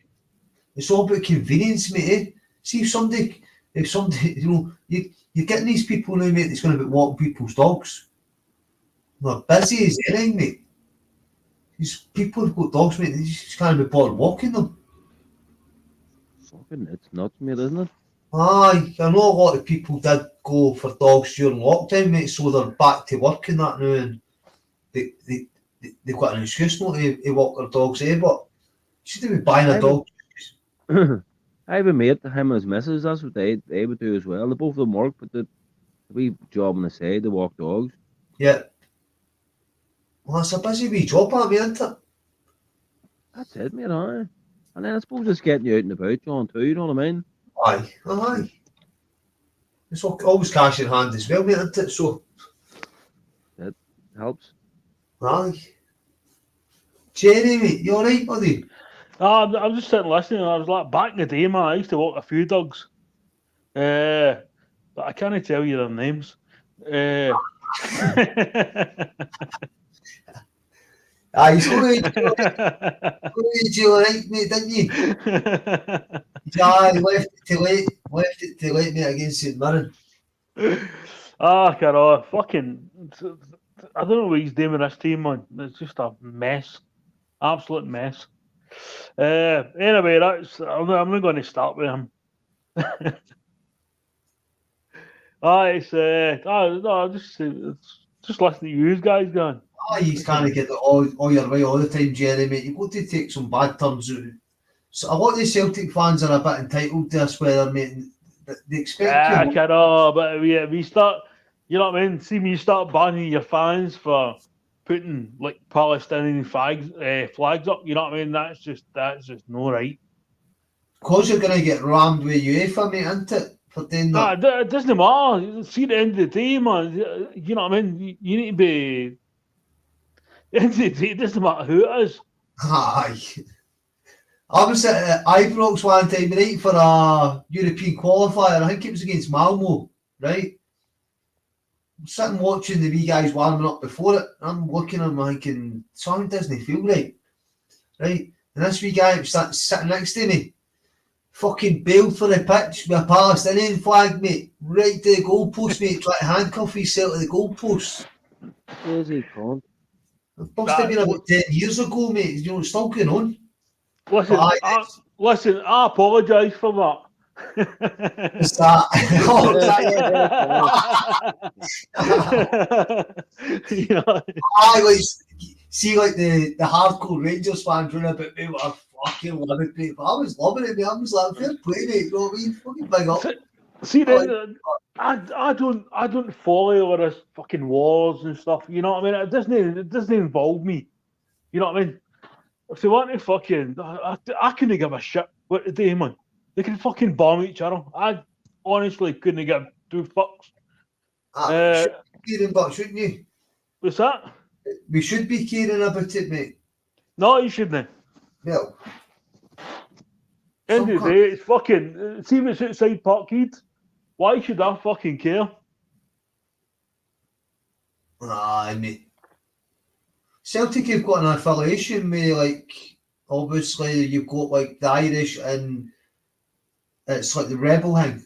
it's all about convenience, mate, eh? See, if somebody, you know, you're getting these people now, mate, that's going to be walking people's dogs. They're busy as anything, mate. These people who've got dogs, mate, they just can't be bothered walking them. Fucking, it's nuts, mate, isn't it? Aye, I know a lot of people did go for dogs during lockdown, mate, so they're back to work and that now, and they've got an excuse not to walk their dogs, eh, but should they be buying a dog? I have a mate, him and his missus, that's what they would do as well. They both of them work, but the wee job on the side, they walk dogs. Yeah. Well, it's a busy wee job, I mean, isn't it? That's it, mate, aye. And then I suppose it's getting you out and about, John, too, you know what I mean? Aye. It's always cash in hand as well, mate, isn't it? So it helps. Aye. Jerry, mate, you alright, buddy? I'm just sitting listening. I was like, back in the day, man, I used to walk a few dogs. But I can't tell you their names. He's going to jail, right, mate, didn't you? Left it too late, mate, against St Mirren. Carol, fucking, I don't know what he's doing with this team, man. It's just a mess, absolute mess. Anyway, I'm not going to start with him. Just listen to you guys going. You can't get it all your way all the time, Jerry, mate. You've got to take some bad turns out. So a lot of the Celtic fans are a bit entitled to this weather, mate. They expect you. But we start, you know what I mean? See, when you start banning your fans for putting like Palestinian flags up, you know what I mean? That's just no right. Because you're going to get rammed with UEFA, mate, isn't it? For doing that. It doesn't matter. See, at the end of the day, man, you know what I mean? You need to be. At the end of the day, it doesn't matter who it is. Aye. I was at Ibrox one time, right, for a European qualifier. I think it was against Malmo, right? sitting watching the wee guys warming up before it. I'm looking, I'm thinking, something doesn't feel right. Right? And this wee guy was sitting next to me, fucking bailed for the pitch with a Palestinian flag, mate, right to the goalpost, mate, trying to handcuff himself to the goalpost. Crazy cunt. It must have been about 10 years ago, mate. You know, it's still going on. Listen, I apologise for that. What's that? See, like the hardcore Rangers fans running about me with a fucking livid, mate. But I was loving it, mate. I was like, fair play, mate. You know what I mean? Fucking big up. See, then I don't follow all this fucking wars and stuff. You know what I mean? It doesn't involve me. You know what I mean? If they want to fucking, I couldn't give a shit what they do, man. They can fucking bomb each other. I honestly couldn't give two fucks. Caring about, shouldn't you? What's that? We should be caring about it, mate. No, you shouldn't. Well, end of the day, it's fucking. See if it's outside Parkhead. Why should I fucking care? Mate. Celtic have got an affiliation with, like, obviously you've got like the Irish and it's like the rebel thing.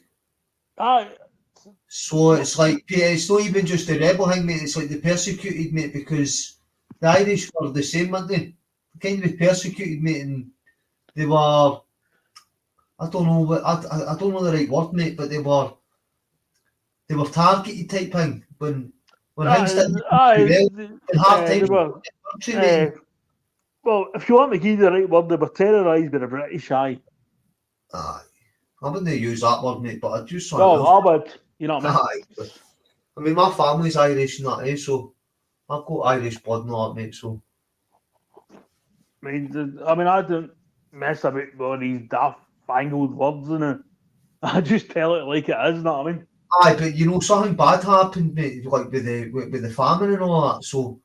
So it's like, it's not even just the rebel thing, mate, it's like the persecuted, mate, because the Irish were the same, weren't they? Kind of persecuted, mate, and they were, I don't know what, I don't know the right word, mate, but they were targeted type thing when things didn't go well, well, if you want to give the right word, they were terrorised by the British, aye. I wouldn't use that word, mate, but I just I would, you know what I mean? I mean, my family's Irish and that, so I've got Irish blood and all that, mate, so. I mean, I don't mess about with all these daft fangled words in it. I just tell it like it is, you know what I mean? Aye, but you know, something bad happened, mate, like with the famine and all that, so,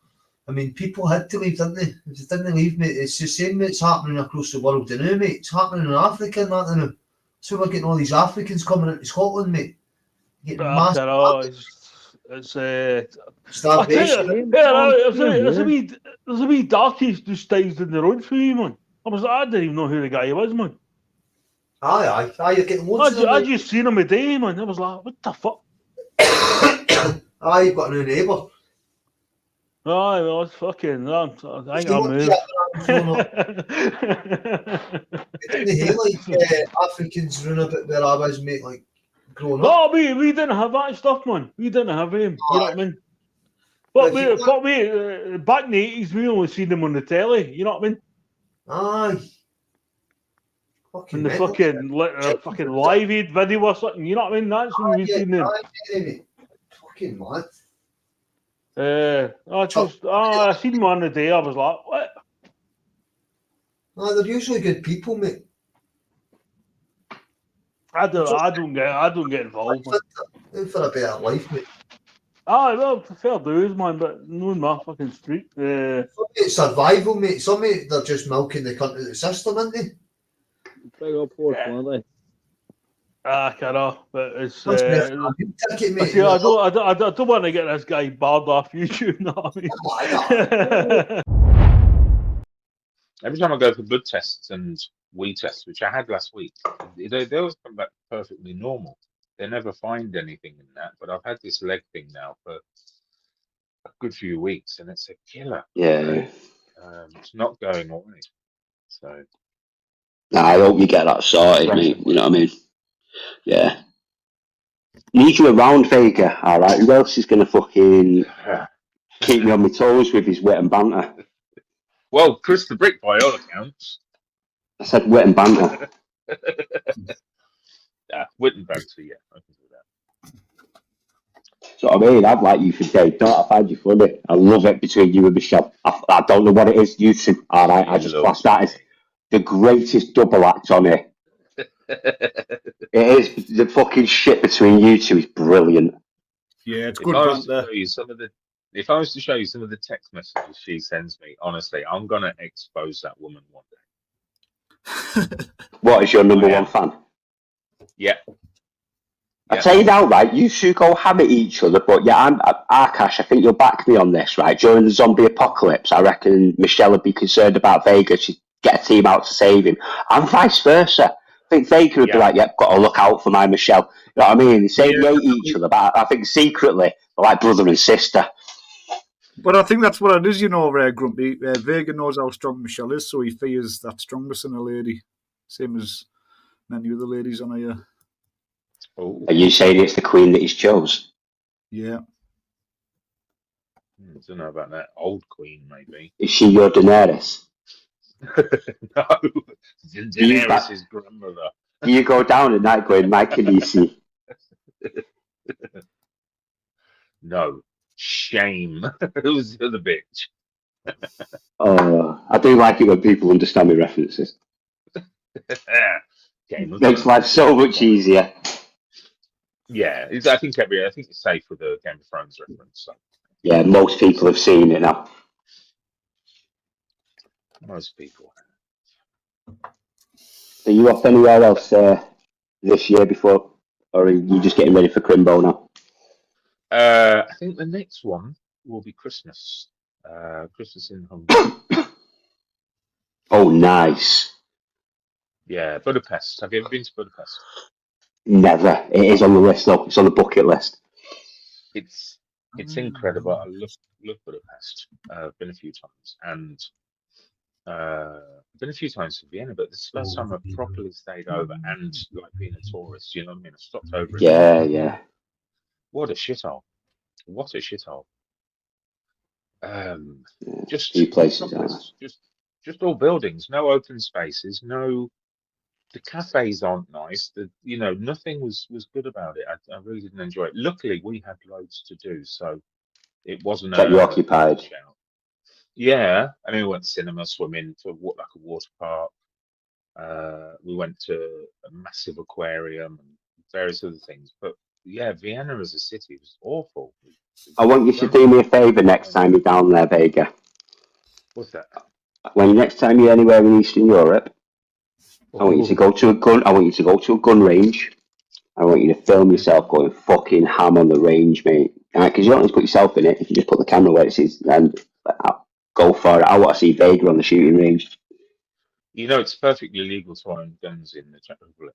I mean, people had to leave, didn't they? If they didn't leave, mate, it's the same that's happening across the world now, mate. It's happening in Africa and that now. So we're getting all these Africans coming into Scotland, mate. Getting massive starvation. There's a wee darkie just stays in the road for me, man. I didn't even know who the guy was, man. Aye, you're getting loads of them. I just seen him a day, man. I was like, what the fuck? Aye, you've got a new neighbour. Aye, well, it's fucking. I think I'll move. Didn't hear like Africans run a bit where I was, mate, like growing No, up. we didn't have that stuff, man. We didn't have him. You know what I mean? But back in the 80s, we only seen them on the telly. You know what I mean? Aye. And the fucking Live Aid video or something. You know what I mean? That's when we seen them. Fucking mad. I seen them on the day. I was like, what? No, they're usually good people, mate. I don't get involved. For a better life, mate. Well, fair dues, man, but no in my fucking street. Some it's survival, mate. Some mate, they're just milking the cunt of the system, aren't they? Big up for it, I know, but it's. Ticket, mate, I don't want to get this guy barred off YouTube. Know what I mean? Every time I go for blood tests and wee tests, which I had last week, they always come back perfectly normal. They never find anything in that. But I've had this leg thing now for a good few weeks, and it's a killer. Yeah. It's not going away. So. Nah, I hope you get that sorted, mate. You know what I mean? Yeah. Need you around, Vega. All right. Who else is going to fucking keep me on my toes with his wit and banter? Well, Chris the Brick, by all accounts. I said wit and banter. Yeah, wit and banter, yeah. I can do that. So I mean, I'd like you for day. Don't I find you funny? I love it between you and Michelle. I don't know what it is, you two. All right. I just class that as the greatest double act on it. It is. The fucking shit between you two is brilliant. Yeah, it's good. If I was to show you some of the text messages she sends me, honestly, I'm gonna expose that woman one day. What is your number one fan? Yeah. I tell you now, right? You two go ham at each other, but yeah, Arkash, I think you'll back me on this, right? During the zombie apocalypse, I reckon Michelle would be concerned about Vega. She'd get a team out to save him, and vice versa. I think Vega would be like, "Yep, got to look out for my Michelle." You know what I mean? They say they hate each other, but I think secretly they're like brother and sister. But I think that's what it is, you know, Grumpy. Vega knows how strong Michelle is, so he fears that strongest in a lady, same as many other ladies on here. Are you saying it's the queen that he's chose? Yeah. I don't know about that. Old queen, maybe. Is she your Daenerys? No, Daenerys' grandmother. Do you go down at night going, "My Khaleesi"? No. Shame. Who's the other bitch? Oh, I do like it when people understand my references. Makes life so much easier. Yeah, I think it's safe with the Game of Thrones reference. So. Yeah, most people have seen it now. Most people. Are you off anywhere else this year before, or are you just getting ready for Crimbo now? I think the next one will be Christmas. Christmas in Hungary. Oh, nice. Yeah, Budapest. Have you ever been to Budapest? Never. It is on the list, though. It's on the bucket list. It's incredible. I love Budapest. I've been a few times, and I've been a few times to Vienna, but this is the first time I've properly stayed over and like being a tourist. You know what I mean? I stopped over. Yeah. What a shithole! What a shithole! Just few places, just all buildings, no open spaces, no. The cafes aren't nice. Nothing was good about it. I really didn't enjoy it. Luckily, we had loads to do, so it wasn't. Kept you occupied. Yeah, I mean, we went to cinema, swimming, to like a water park. We went to a massive aquarium and various other things. But yeah, Vienna as a city was awful. I want you to do me a favour next time you're down there, Vega. What's that? When next time you're anywhere in Eastern Europe, I want you to go to a gun. I want you to go to a gun range. I want you to film yourself going fucking ham on the range, mate. Because you don't need to put yourself in it. If you just put the camera where it is, then go for it. I want to see Vega on the shooting range. You know, it's perfectly legal to own guns in the Czech Republic.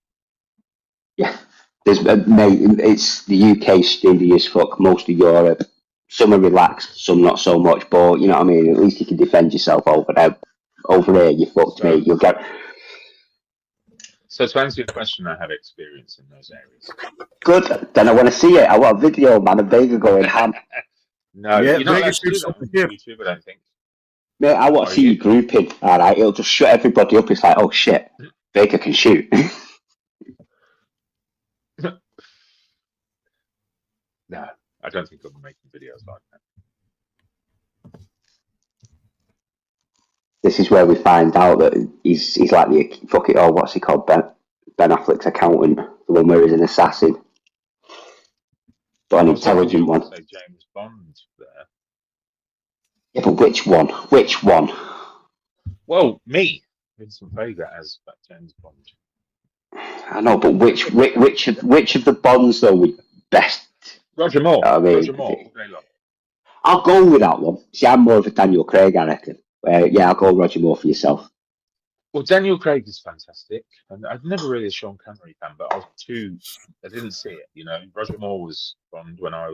Yeah, mate. It's the UK stingy as fuck. Most of Europe, some are relaxed, some not so much. But you know what I mean. At least you can defend yourself over there. Over here, you fucked, mate. You'll get. So to answer your question, I have experience in those areas. Good. Then I want to see it. I want a video, man, of Vega going ham. No, you're not allowed to do that on YouTube, I don't think. Mate, I want to see you grouping. All right, it'll just shut everybody up. It's like, oh shit, Vega can shoot. No, I don't think I'm making videos like that. This is where we find out that he's like the fuck it all. What's he called? Ben Affleck's accountant, the one where he's an assassin, but an intelligent one. Say James Bond there. Yeah, but which one? Which one? Well, me, Vincent Vega as James Bond. I know, but which of the Bonds though would best? Roger Moore. I mean, Roger Moore. All day long. I'll go with that one. See, I'm more of a Daniel Craig, I reckon. Yeah, I'll go Roger Moore for yourself. Well, Daniel Craig is fantastic, and I've never really a Sean Connery fan, but I didn't see it. You know, Roger Moore was Bond when I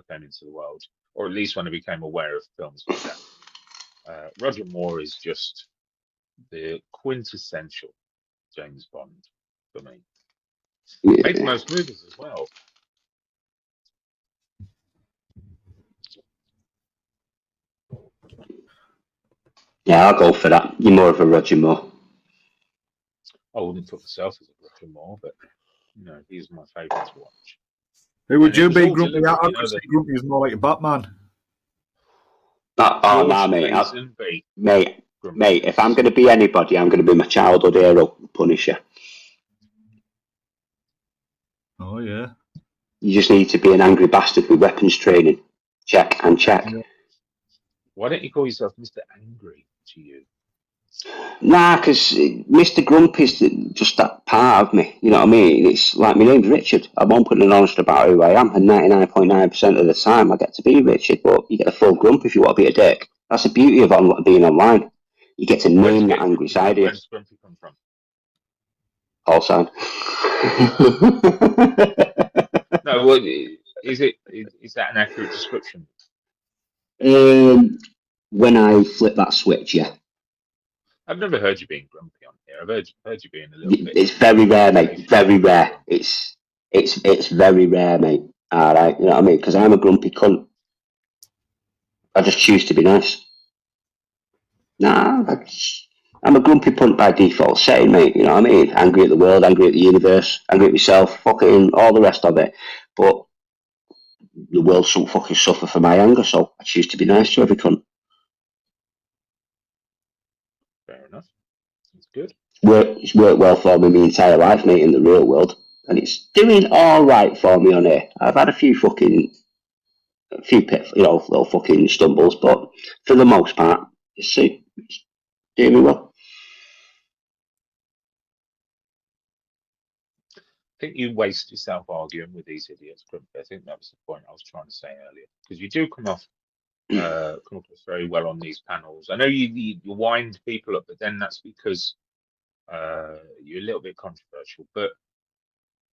came into the world, or at least when I became aware of films like that. Roger Moore is just the quintessential James Bond for me. Yeah. Made the most movies as well. Yeah, I'll go for that. You're more of a Roger Moore. I wouldn't put myself as a Roger Moore, but you know, he's my favourite to watch. Who would you be, Grumpy? I would say Grumpy is more like a Batman. Oh, no, mate. Mate, if I'm going to be anybody, I'm going to be my childhood hero, Punisher. Oh, yeah. You just need to be an angry bastard with weapons training. Check and check. Why don't you call yourself Mr. Angry to you? Nah, because Mr. Grumpy's just that part of me. You know what I mean? It's like my name's Richard. I'm open and honest about who I am, and 99.9% of the time I get to be Richard. But you get a full grump if you want to be a dick. That's the beauty of being online. You get to name that angry side of you. Where does Grumpy come from? All sign. No, well, is that an accurate description? When I flip that switch, yeah. I've never heard you being grumpy on here. I've heard you being a little bit. It's very rare, mate. Very rare. It's very rare, mate. All right, you know what I mean? Because I'm a grumpy cunt. I just choose to be nice. Nah, I'm a grumpy cunt by default setting, mate. You know what I mean? Angry at the world, angry at the universe, angry at myself, fucking all the rest of it. But the world shouldn't fucking suffer for my anger, so I choose to be nice to every cunt. Fair enough. That's good. It's worked well for me my entire life, mate, in the real world. And it's doing all right for me on here. I've had a few little fucking stumbles, but for the most part, it's doing me well. I think you waste yourself arguing with these idiots, Grumpy. I think that was the point I was trying to say earlier. Because you do come across very well on these panels. I know you wind people up, but then that's because you're a little bit controversial. But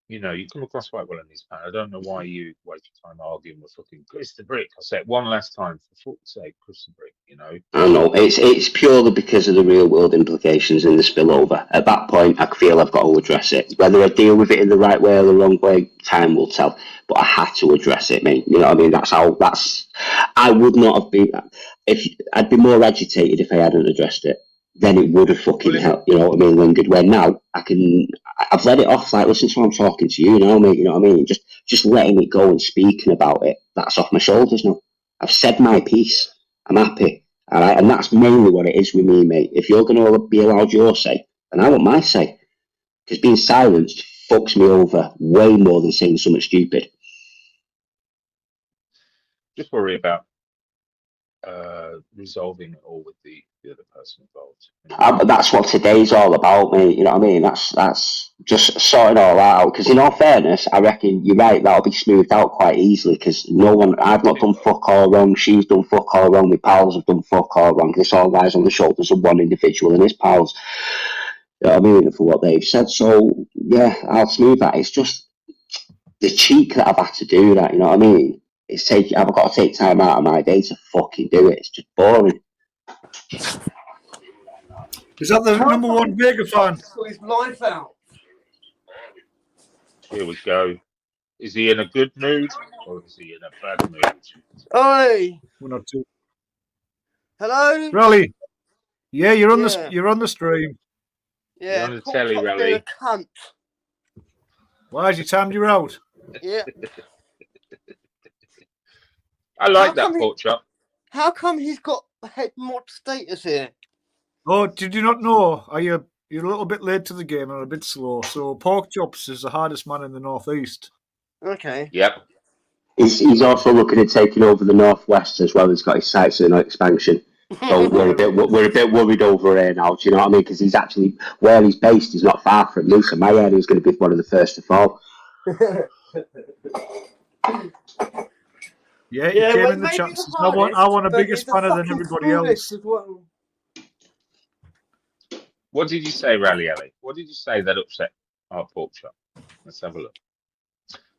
you know, you come across quite well in these panels. I don't know why you waste your time arguing with fucking Chris the Brick. I'll say it one last time, for fuck's sake, Chris the Brick, you know. I know, it's purely because of the real world implications in the spillover. At that point, I feel I've got to address it. Whether I deal with it in the right way or the wrong way, time will tell. But I had to address it, mate. You know what I mean? I would not have been, I'd be more agitated if I hadn't addressed it. Then it would have fucking helped, you know what I mean, lingered. Where now I've let it off, like, listen to what I'm talking to you now, mate, you know what I mean? Just letting it go and speaking about it, that's off my shoulders now. I've said my piece. I'm happy. All right, and that's mainly what it is with me, mate. If you're going to be allowed your say, then I want my say. Because being silenced fucks me over way more than saying something stupid. Just worry about resolving it all with the other person involved. That's what today's all about, mate. You know what I mean? That's just sorting all that out. Because in all fairness, I reckon you're right. That'll be smoothed out quite easily. Because I've not done fuck all wrong. She's done fuck all wrong. My pals have done fuck all wrong. This all lies on the shoulders of one individual and his pals. You know what I mean? For what they've said. So yeah, I'll smooth that. It's just the cheek that I've had to do that. You know what I mean? I've got to take time out of my day to fucking do it. It's just boring. Is that the number one Vega fan? His life out. Here we go. Is he in a good mood or is he in a bad mood? Oi! We're not too. Hello? Rally. Yeah, you're on the stream. Yeah, you're on the telly, Rally. A cunt. Why has he timed you out? Yeah. I like that pork chop. How come he's got head mod status here? Oh, did you not know? You're a little bit late to the game and a bit slow. So Pork Chops is the hardest man in the northeast. Okay. Yep. He's also looking at taking over the northwest as well. He's got his sights on expansion. So we're a bit worried over here now. Do you know what I mean? Because he's actually where he's based. He's not far from me, so my area is going to be one of the first to fall. Yeah, he came in the chat. I want a bigger spanner than everybody else. Well. What did you say, Rally Alley? What did you say that upset our pork chop? Let's have a look.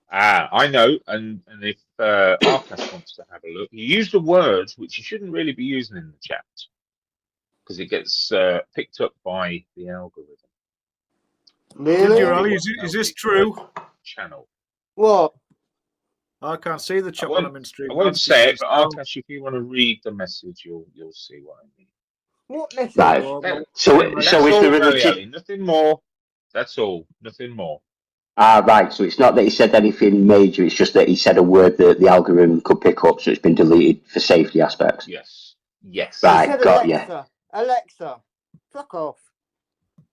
I know, and if Arcas wants to have a look, you used a word which you shouldn't really be using in the chat because it gets picked up by the algorithm. Really? Rally, is this true? Channel. What? I can't see the chat when I'm in stream. I won't say it, but Arcas, if you want to read the message, you'll see what I mean. What message? Right. So is there a nothing more? That's all. Nothing more. Right. So it's not that he said anything major. It's just that he said a word that the algorithm could pick up, so it's been deleted for safety aspects. Yes. Yes. Right. Got you. Alexa, fuck off.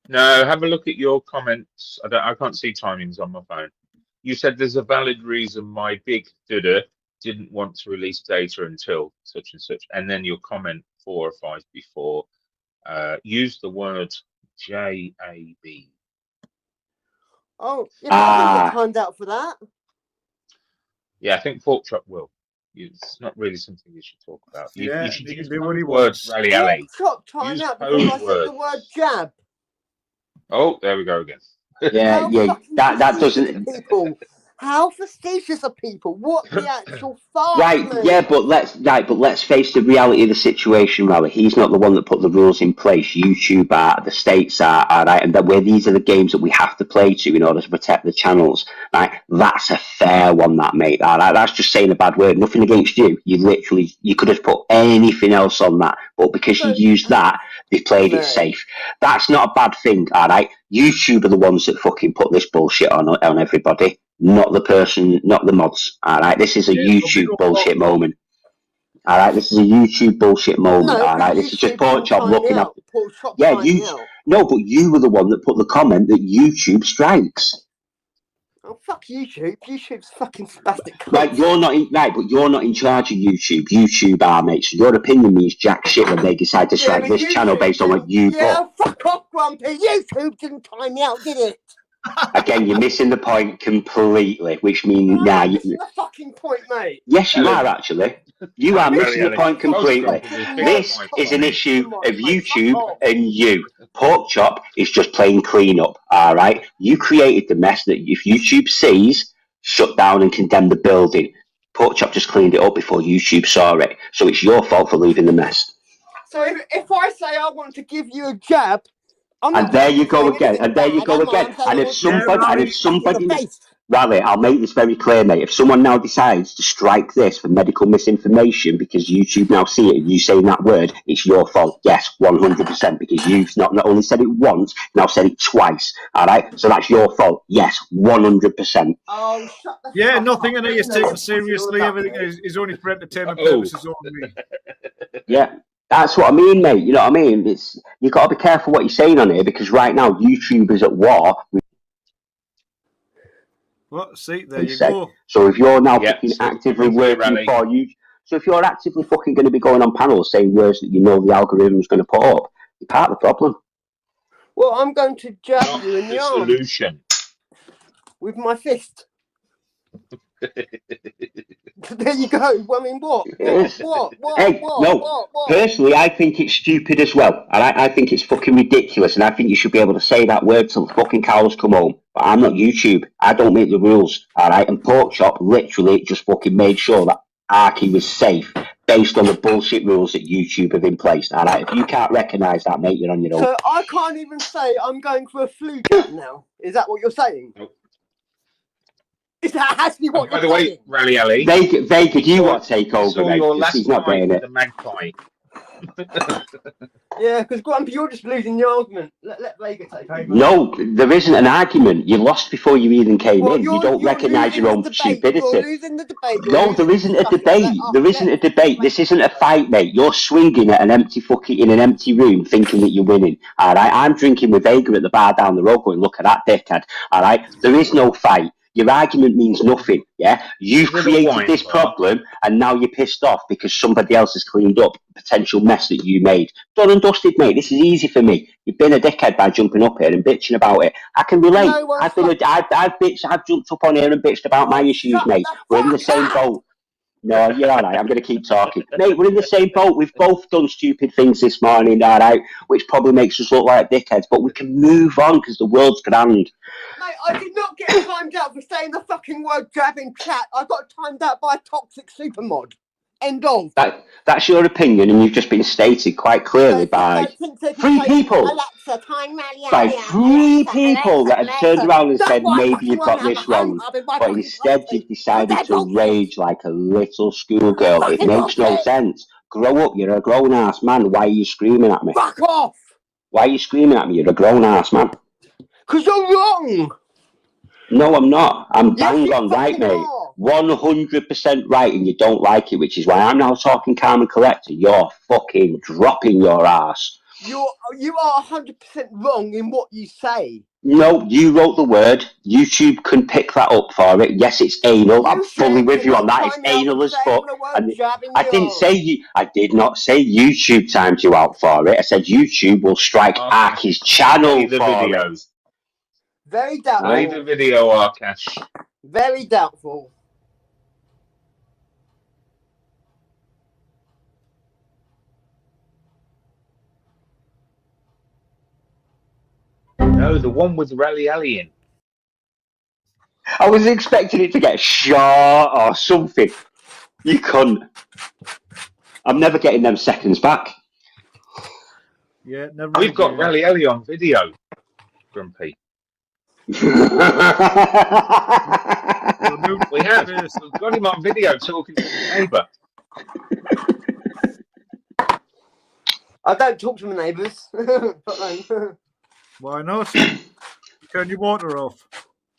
No, have a look at your comments. I can't see timings on my phone. You said there's a valid reason my big duda didn't want to release data until such and such, and then your comment 4 or 5 before. use the word JAB. Oh, yeah, but I didn't get timed out for that. Yeah, I think Pork Chop will. It's not really something you should talk about. You should he use can do what he words, wants. Rally Pork Alley. Chop time Use out because I code said the words. word jab. Oh, there we go again. Yeah, How yeah, fucking that facetious doesn't. people. How facetious are people? What the actual fuck, Right, mate? yeah, but let's face the reality of the situation, Rally. He's not the one that put the rules in place. YouTube are, the states are, right, and that where these are the games that we have to play to in order to protect the channels. Right, that's a fair one, that mate. Right, that's just saying a bad word. Nothing against you. You could have put anything else on that, but because you used that, they played it safe. That's not a bad thing. All right, YouTube are the ones that fucking put this bullshit on everybody. Not the person, not the mods. All right, this is a YouTube bullshit moment. All right, this is a YouTube bullshit moment. No, All right, but this is just YouTube Pork didn't Chop time looking me at. out. Pork Chop Yeah, timed me out. no, but you were the one that put the comment that YouTube strikes. Oh, fuck YouTube. YouTube's fucking spastic cunt. Right, but you're not in charge of YouTube. YouTube are, mate. So your opinion means jack shit when they decide to strike this channel based on what you put. Fuck off, Grumpy. YouTube didn't time me out, did it? Again, you're missing the point completely, which means I'm missing the fucking point, mate. yes, you are actually. You are missing the point completely. This is an issue of YouTube and you. Pork Chop is just playing clean up, all right? You created the mess that if YouTube sees, shut down and condemn the building. Pork Chop just cleaned it up before YouTube saw it. So it's your fault for leaving the mess. So if I say I want to give you a jab, And there you go again. And there you go again. And if somebody, Rally, I'll make this very clear, mate. If someone now decides to strike this for medical misinformation because YouTube now see it and you saying that word, it's your fault. Yes, 100%, because you've not only said it once, now said it twice. All right? So that's your fault. Yes, 100%. Oh, shut the Yeah, fuck nothing up. in it is taken seriously. Everything is only for entertainment purposes only. Yeah. That's what I mean, mate. You know what I mean? You got to be careful what you're saying on here because right now YouTube is at war with. Well, see, there you go. So if you're now actively working for you, so if you're actively fucking going to be going on panels saying words that you know the algorithm's going to put up, you're part of the problem. Well, I'm going to jab you in the arm. Solution. With my fist. There you go. I mean, what? Personally, I think it's stupid as well. And I think it's fucking ridiculous. And I think you should be able to say that word till the fucking cows come home. But I'm not YouTube. I don't make the rules. All right. And Pork Chop literally just fucking made sure that Arky was safe based on the bullshit rules that YouTube have in place. All right. If you can't recognise that, mate, you're on your own. So I can't even say I'm going for a flu jab now. Is that what you're saying? Nope. Is that actually what By you're the saying? way, Rally Alley. Vega, do you want to take over, mate? Your last He's not fight getting with it. the Magpie. Yeah, because Grumpy, you're just losing the argument. Let Vega take over. No, there isn't an argument. You lost before you even came in. You don't recognise your own stupidity. You're losing the debate. No, there isn't a debate. There isn't a debate. This isn't a fight, mate. You're swinging at an empty in an empty room, thinking that you're winning. All right, I'm drinking with Vega at the bar down the road, going, "Look at that dickhead." All right, there is no fight. Your argument means nothing, yeah? You've created this problem, and now you're pissed off because somebody else has cleaned up the potential mess that you made. Done and dusted, mate. This is easy for me. You've been a dickhead by jumping up here and bitching about it. I can relate. I've jumped up on here and bitched about my issues, mate. We're in the same boat. No, you're all right. I'm going to keep talking. Mate, we're in the same boat. We've both done stupid things this morning, all right, which probably makes us look like dickheads, but we can move on because the world's grand. Mate, I did not get timed out for saying the fucking word jab in chat. I got timed out by a toxic supermod. End of. That's your opinion, and you've just been stated quite clearly by three people. Alexa, time rally By three people that have turned around and said, maybe you've got this wrong. But instead, you've decided to rage like a little schoolgirl. It makes no sense. Grow up, you're a grown-ass man. Why are you screaming at me? Fuck off! Why are you screaming at me? You're a grown-ass man. Because you're wrong! No, I'm not. I'm bang on right, mate. 100% right, and you don't like it, which is why I'm now talking calm and collected. You're fucking dropping your ass. You are 100% wrong in what you say. No, you wrote the word. YouTube can pick that up for it. Yes, it's anal. I'm fully with you on that. It's anal as fuck. And I didn't say you. I did not say YouTube timed you out for it. I said YouTube will strike Arky's channel Play the for video. it. Very doubtful. Play the video, Arkash. Very doubtful. No, the one with Rally Alley in. I was expecting it to get shot or something. You couldn't. I'm never getting them seconds back. Yeah, never. We've got Rally Alley on video, Grumpy. We have. We've got him on video talking to his neighbour. I don't talk to my neighbours. Why not? Turn your water off.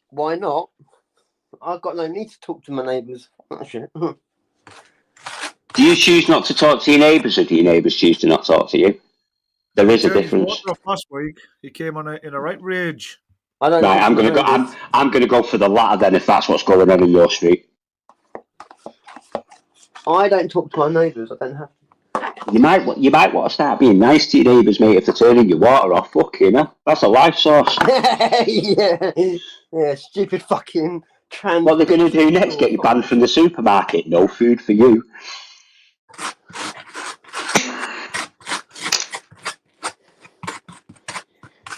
Why not? I've got no need to talk to my neighbours. That shit. Do you choose not to talk to your neighbours, or do your neighbours choose to not talk to you? There is a difference. Water off last week. He came on in a right rage. I don't right, I'm gonna go for the latter then, if that's what's going on in your street. I don't talk to my neighbours. I don't have to. You might want to start being nice to your neighbours, mate. If they're turning your water off, fuck you know. That's a life source. yeah, stupid fucking trans. What they're gonna do next? Get you banned from the supermarket? No food for you.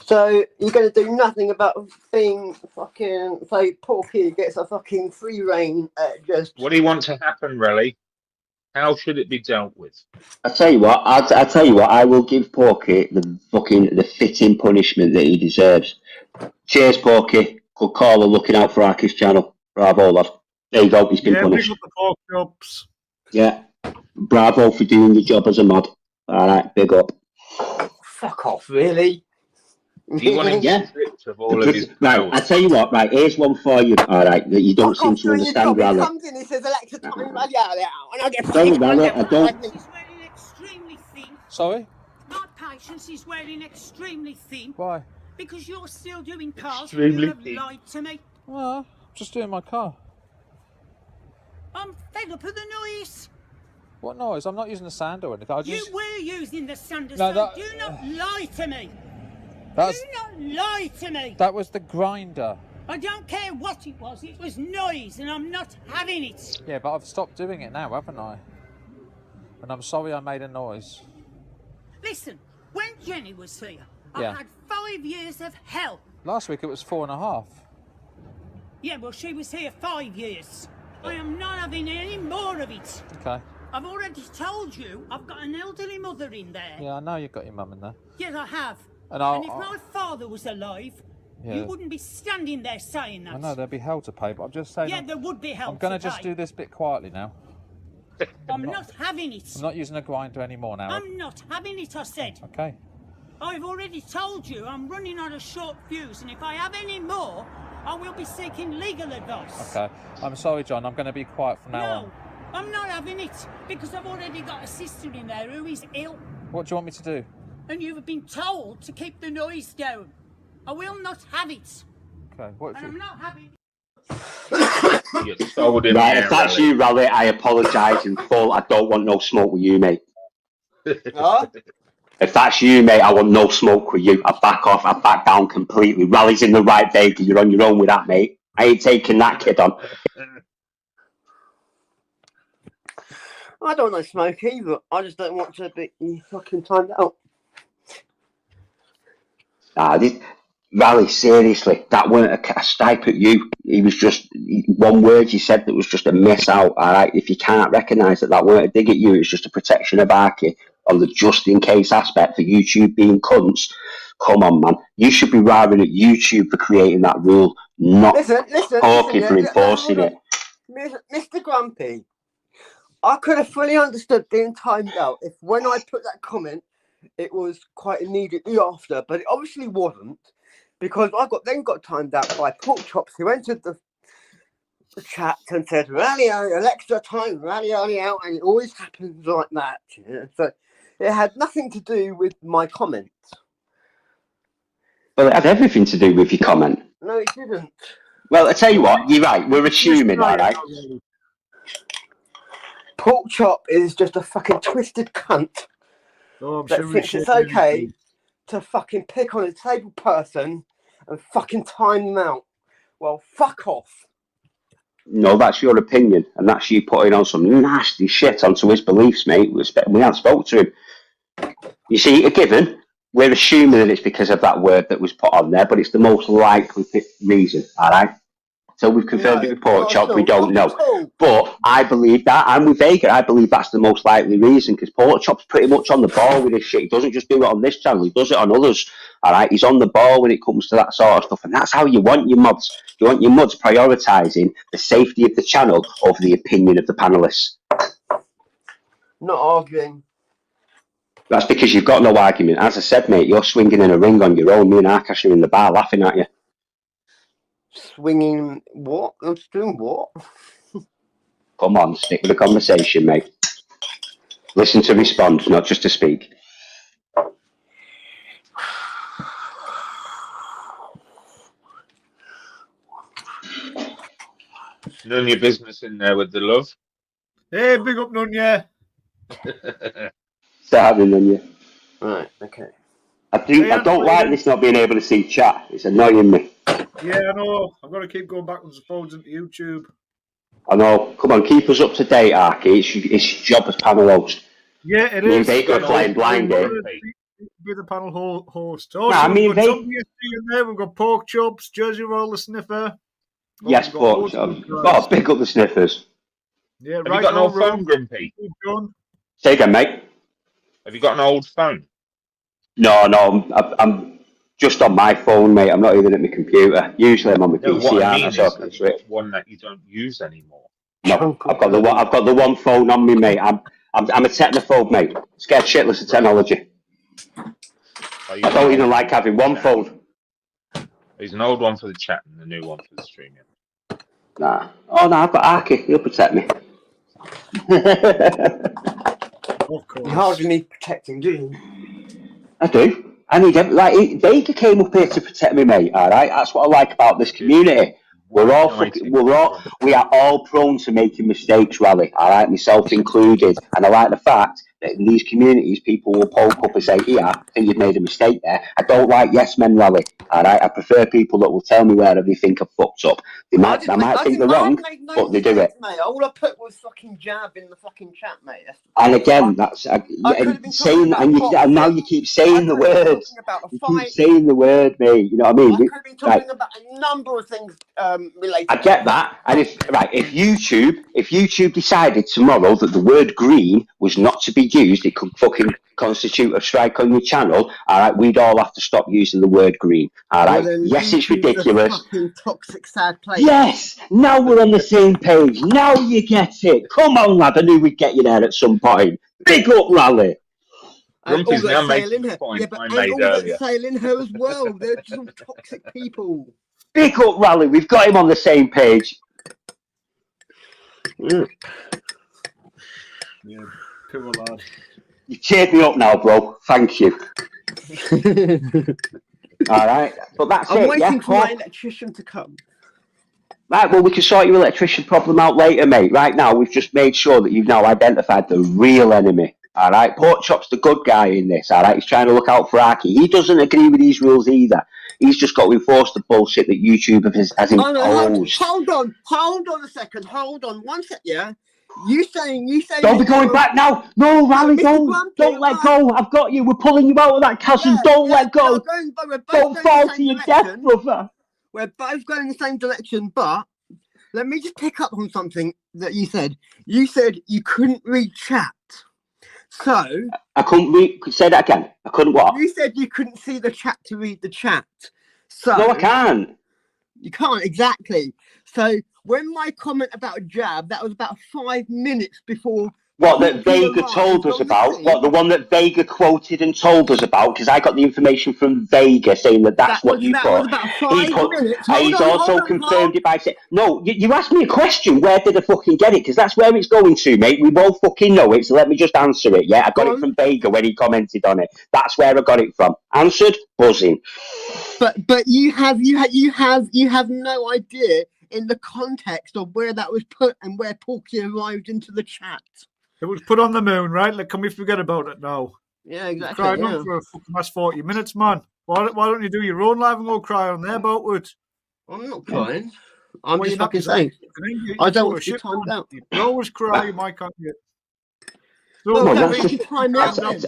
So you're going to do nothing about being fucking, so Porky gets a fucking free reign at just... What do you want to happen, Rally? How should it be dealt with? I tell you what, I will give Porky the fitting punishment that he deserves. Cheers, Porky. Good call on looking out for Arky's channel. Bravo, lad. There you go, he's been punished. Big up the pork chops. Yeah. Bravo for doing your job as a mod. Alright, big up. Fuck off, really? Do you want him stripped of all of his right, I tell you what, right, here's one for you, alright, that you don't seem to understand, He Rally. comes in, he says, Alexa, time Rally out, and I get Don't, Rally, I don't... Extremely thin. Sorry? My patience is wearing extremely thin. Why? Because you're still doing cars. Extremely You have thin. lied to me. Well, just doing my car. I'm fed up of the noise. What noise? I'm not using the sand or anything. You were using the sander, No, so that- do not lie to me. That's- Do not lie to me. That was the grinder. I don't care what it was noise, and I'm not having it. Yeah, but I've stopped doing it now, haven't I? And I'm sorry I made a noise. Listen, when Jenny was here, Yeah. I had 5 years of hell. Last week it was 4.5. Yeah, well, she was here 5 years. I am not having any more of it. Okay. I've already told you I've got an elderly mother in there. Yeah, I know you've got your mum in there. Yes, I have. And if my father was alive, Yeah. you wouldn't be standing there saying that. I know there'd be hell to pay, but I'm just saying. Yeah, there would be hell I'm going to to just pay. do this bit quietly now. I'm not having it. I'm not using a grinder anymore now. I'm not having it, I said. Okay. I've already told you I'm running on a short fuse, and if I have any more, I will be seeking legal advice. Okay. I'm sorry, John. I'm going to be quiet from now on. No, I'm not having it, because I've already got a sister in there who is ill, What do you want me to do? and you've been told to keep the noise down. I will not have it, Okay. What? and I'm not having You sold him Right, there, if that's Rally. you, Rally, I apologise in full. I don't want no smoke with you, mate. If that's you, mate, I want no smoke with you. I back off. I back down completely. Rally's in the right vein. You're on your own with that, mate. I ain't taking that kid on. I don't want to smoke either. I just don't want to be fucking timed out. Rally, seriously, that weren't a stipe at you. He was just one word you said that was just a miss out. All right, if you can't recognise that weren't a dig at you, it's just a protection of Arky on the just in case aspect for YouTube being cunts. Come on, man, you should be raring at YouTube for creating that rule, not Porky for enforcing it. Mr. Grumpy, I could have fully understood being timed out if when I put that comment, it was quite immediately after, but it obviously wasn't, because I got timed out by Pork Chops, who entered the chat and said, "Rally out, Alexa, time, rally out," and it always happens like that. Yeah? So it had nothing to do with my comments. Well, it had everything to do with your comment. No, it didn't. Well, I tell you what, you're right. We're assuming, all right? Pork chop is just a fucking twisted cunt that thinks it's okay to fucking pick on a disabled person and fucking time them out. Well, fuck off. No, that's your opinion, and that's you putting on some nasty shit onto his beliefs, mate. We haven't spoke to him. You see, a given, we're assuming that it's because of that word that was put on there, but it's the most likely reason, all right? So we've confirmed it with pork chop, we don't know. But I believe that, I'm with Vega, I believe that's the most likely reason, because pork chop's pretty much on the ball with this shit. He doesn't just do it on this channel, he does it on others, all right? He's on the ball when it comes to that sort of stuff, and that's how you want your mods. You want your mods prioritising the safety of the channel over the opinion of the panellists. Not arguing. That's because you've got no argument. As I said, mate, you're swinging in a ring on your own. Me and Akash are in the bar laughing at you. Swinging what? I'm doing what? Come on, stick with the conversation, mate. Listen to respond, not just to speak. None your business in there with the love. Hey, big up, Nunya. Start having on you. Right, okay. I don't like this not being able to see chat. It's annoying me. Yeah, I know. I've got to keep going backwards and forwards into YouTube. I know. Come on, keep us up to date, Arky. It's your job as panel host. Yeah, it Me is. and Vega are flying blind here. Be the panel host. Nah, I mean, we've got zombie in there. We've got pork chops, Jersey Roll, the sniffer. Yes, pork chops. Oh, pick up the sniffers. Yeah, Have you got an old phone, Grumpy? Say again, mate. Have you got an old phone? No, I'm just on my phone, mate. I'm not even at my computer. Usually I'm on my PC. What I mean is one that you don't use anymore. No, I've got the one phone on me, mate. I'm a technophobe, mate. Scared shitless of technology. I don't even like having one phone. There's an old one for the chat and a new one for the streaming. Nah. Oh no, I've got Arky. He'll protect me. You hardly need protecting, do you? I do. I need Vega came up here to protect me, mate. All right, that's what I like about this community. We are all prone to making mistakes, Rally. All right, myself included. And I like the fact that in these communities, people will poke up and say, "Yeah, I think you've made a mistake there." I don't like yes men, Rally. All right, I prefer people that will tell me where they think I've fucked up. They might think they're wrong, but they do it. Mate, all I put was fucking jab in the fucking chat, mate. And again, that's saying, and now you keep saying the word. You keep saying the word, mate. You know what I mean? I could have been talking about a number of things related. I get that, and if YouTube decided tomorrow that the word green was not to be used, it could fucking constitute a strike on your channel. All right, we'd all have to stop using the word green. All right, yes, it's ridiculous. Fucking toxic, sad place. Yes, now we're on the same page. Now you get it. Come on, lad. I knew we'd get you there at some point. Big up, Rally. Grumpy's now making the point I made earlier. Sailing her as well. They're just toxic people. Big up, Rally. We've got him on the same page. Yeah, poor lad. You cheered me up now, bro. Thank you. All right, but that's I'm it. waiting for my electrician to come. Right, well, we can sort your electrician problem out later, mate. Right now, we've just made sure that you've now identified the real enemy. All right, Pork Chop's the good guy in this. All right, he's trying to look out for Arky. He doesn't agree with these rules either. He's just got to enforce the bullshit that YouTube has imposed. No, hold on a second. Hold on one sec. Yeah, you saying. Don't be going back now. No, Rally, don't let go. I've got you. We're pulling you out of that chasm. Don't let go. Don't fall to your death, brother. We're both going in the same direction, but let me just pick up on something that you said. You said you couldn't read chat. So I couldn't read. Say that again. I couldn't what? You said you couldn't see the chat to read the chat. So no, I can't. You can't exactly. So when my comment about jab, that was about 5 minutes before What that Vega told us about? What, the one that Vega quoted and told us about? Because I got the information from Vega saying that's what you that put. was about He 5 put. minutes. He's also confirmed it by saying, "No, you asked me a question. Where did I fucking get it? Because that's where it's going to, mate. We both fucking know it. So let me just answer it. Yeah, I got it from Vega when he commented on it. That's where I got it from. Answered, buzzing. But you have no idea in the context of where that was put and where Porky arrived into the chat. It was put on the moon, right? Like, can we forget about it now? Yeah, exactly. Cried on for a fucking last 40 minutes, man. Why don't you do your own live and go cry on there about it? I'm not crying. I'm Well, just you're not fucking saying. I don't want to be timed out. You always cry, you might can't get. Well, Come on, don't let's make you just. time out then.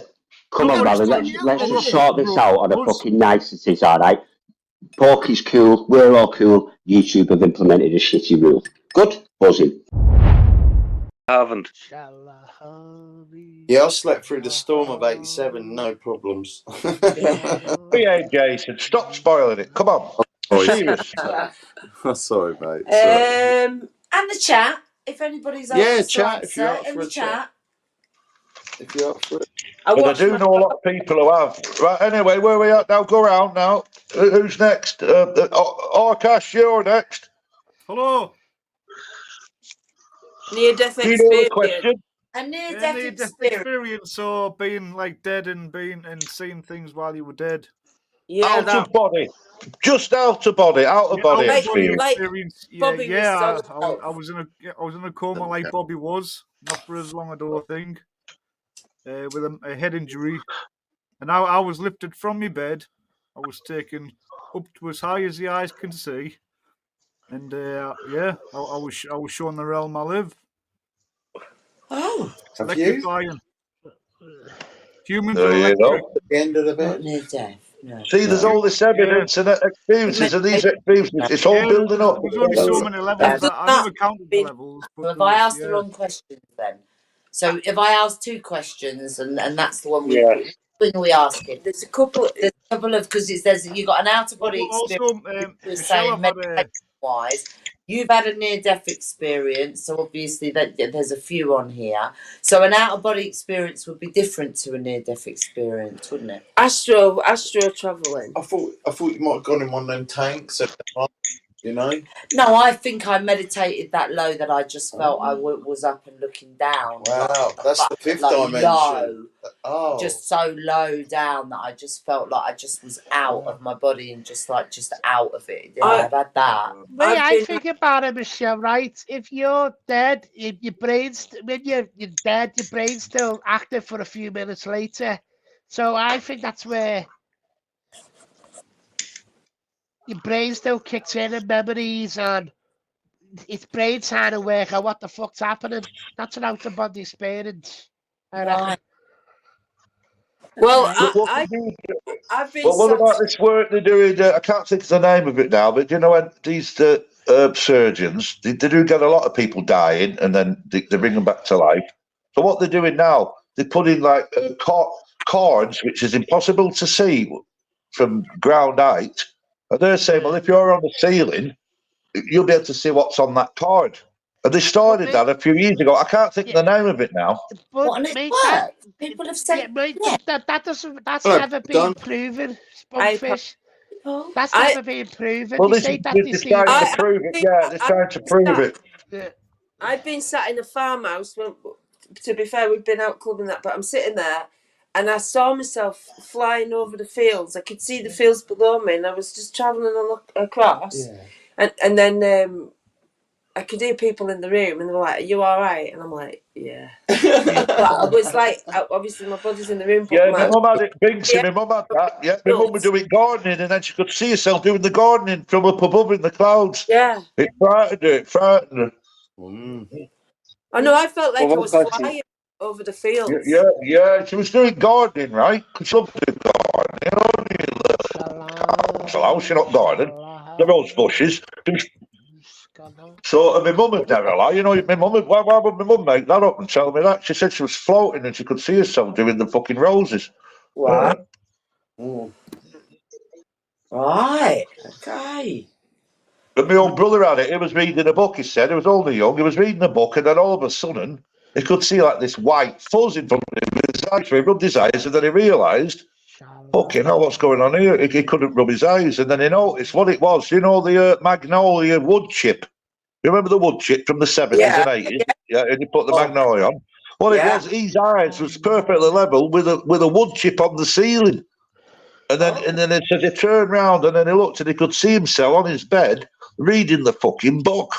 Come on, brother. Let's just sort this out on a fucking niceties, all right? Porky's cool. We're all cool. YouTube have implemented a shitty rule. Good, buzzing. I haven't. Yeah, I slept through the storm of '87, no problems. Behave, Jason. Stop spoiling it. Come on. Serious. Sorry, mate. And the chat. If anybody's Yeah, chat if you're up in for the a chat. If you're up for it. But I do know a lot of people who have. Right, anyway, where are we at now? Go around now. Who's next? Arkash, you're next. Hello. Near-death Do you know the experience. question? A near-death Near-death experience. experience, or being like dead and seeing things while you were dead. Yeah, Out of body. Just out of body. Out of body experience. experience. Bobby was I was in a coma like Bobby was, not for as long, I don't think, with a head injury, and I was lifted from my bed. I was taken up to as high as the eyes can see, and I was shown the realm I live. Oh, it's have you? electrifying. Humans There are you electric. go. The end of the not bed. near death. No. See, there's all this evidence and experiences, and these experiences, it's all building up. There's only so many levels. I never counted the levels. Well, if I ask the wrong questions, then. So if I ask 2 questions, and that's the one we ask it. There's a couple of because it says you got an out of body experience. Michelle, medication wise, you've had a near death experience, so obviously that there's a few on here. So an out of body experience would be different to a near death experience, wouldn't it? Astro travelling. I thought you might have gone in one of them tanks. You know? No, I think I meditated that low that I just felt I was up and looking down. Wow, that's the 5th dimension. Low, Oh. just so low down that I just felt like I just was out of my body and just out of it. Yeah, I've had that. Way I think about it, Michelle, right? If you're dead, if your brain's when you're dead, your brain's still active for a few minutes later. So I think that's where your brain still kicks in and memories, and its brain trying to work out what the fuck's happening. That's an out of body experience. Right. Well, I've been. Well, what about this work they're doing? I can't think of the name of it now, but you know, when these surgeons, they do get a lot of people dying, and then they bring them back to life. So what they're doing now, they put in like cords, which is impossible to see from ground height. And they're saying, well, if you're on the ceiling, you'll be able to see what's on that cord. And they started that a few years ago. I can't think of the name of it now. But people have said that's never been proven, Spunkfish. That's never been proven. Well, They say that they're trying to prove it. Yeah, they're trying to prove it. I've been sat in a farmhouse. Well, to be fair, we've been out clubbing that, but I'm sitting there and I saw myself flying over the fields. I could see the fields below me, and I was just travelling across. Yeah. And then I could hear people in the room, and they were like, "Are you all right?" And I'm like, "Yeah." But I was like, obviously my body's in the room. Yeah, my mum had it, Binksy. My mum had that. Yeah, my mum would do it gardening, and then she could see herself doing the gardening from up above in the clouds. Yeah. It frightened her. It frightened her. I know. I felt like I was flying over the fields. Yeah. She was doing gardening, right? Because she loved to do gardening. Only the house, you're not gardening. The rose bushes. So my mum would never lie. You know, my mum would, why would my mum make that up and tell me that? She said she was floating and she could see herself doing the fucking roses. Wow. Right. Okay. But my own brother had it. He was reading a book, he said. He was only young. He was reading a book, and then all of a sudden, he could see like this white fuzz in front of him. So he rubbed his eyes, and then he realised, fucking hell, what's going on here? He couldn't rub his eyes, and then he noticed what it was. You know, the magnolia wood chip. You remember the wood chip from the 70s and 80s? Yeah, and he put the magnolia on. Well, it was his eyes was perfectly level with a wood chip on the ceiling. And then it says he turned round and then he looked and he could see himself on his bed reading the fucking book.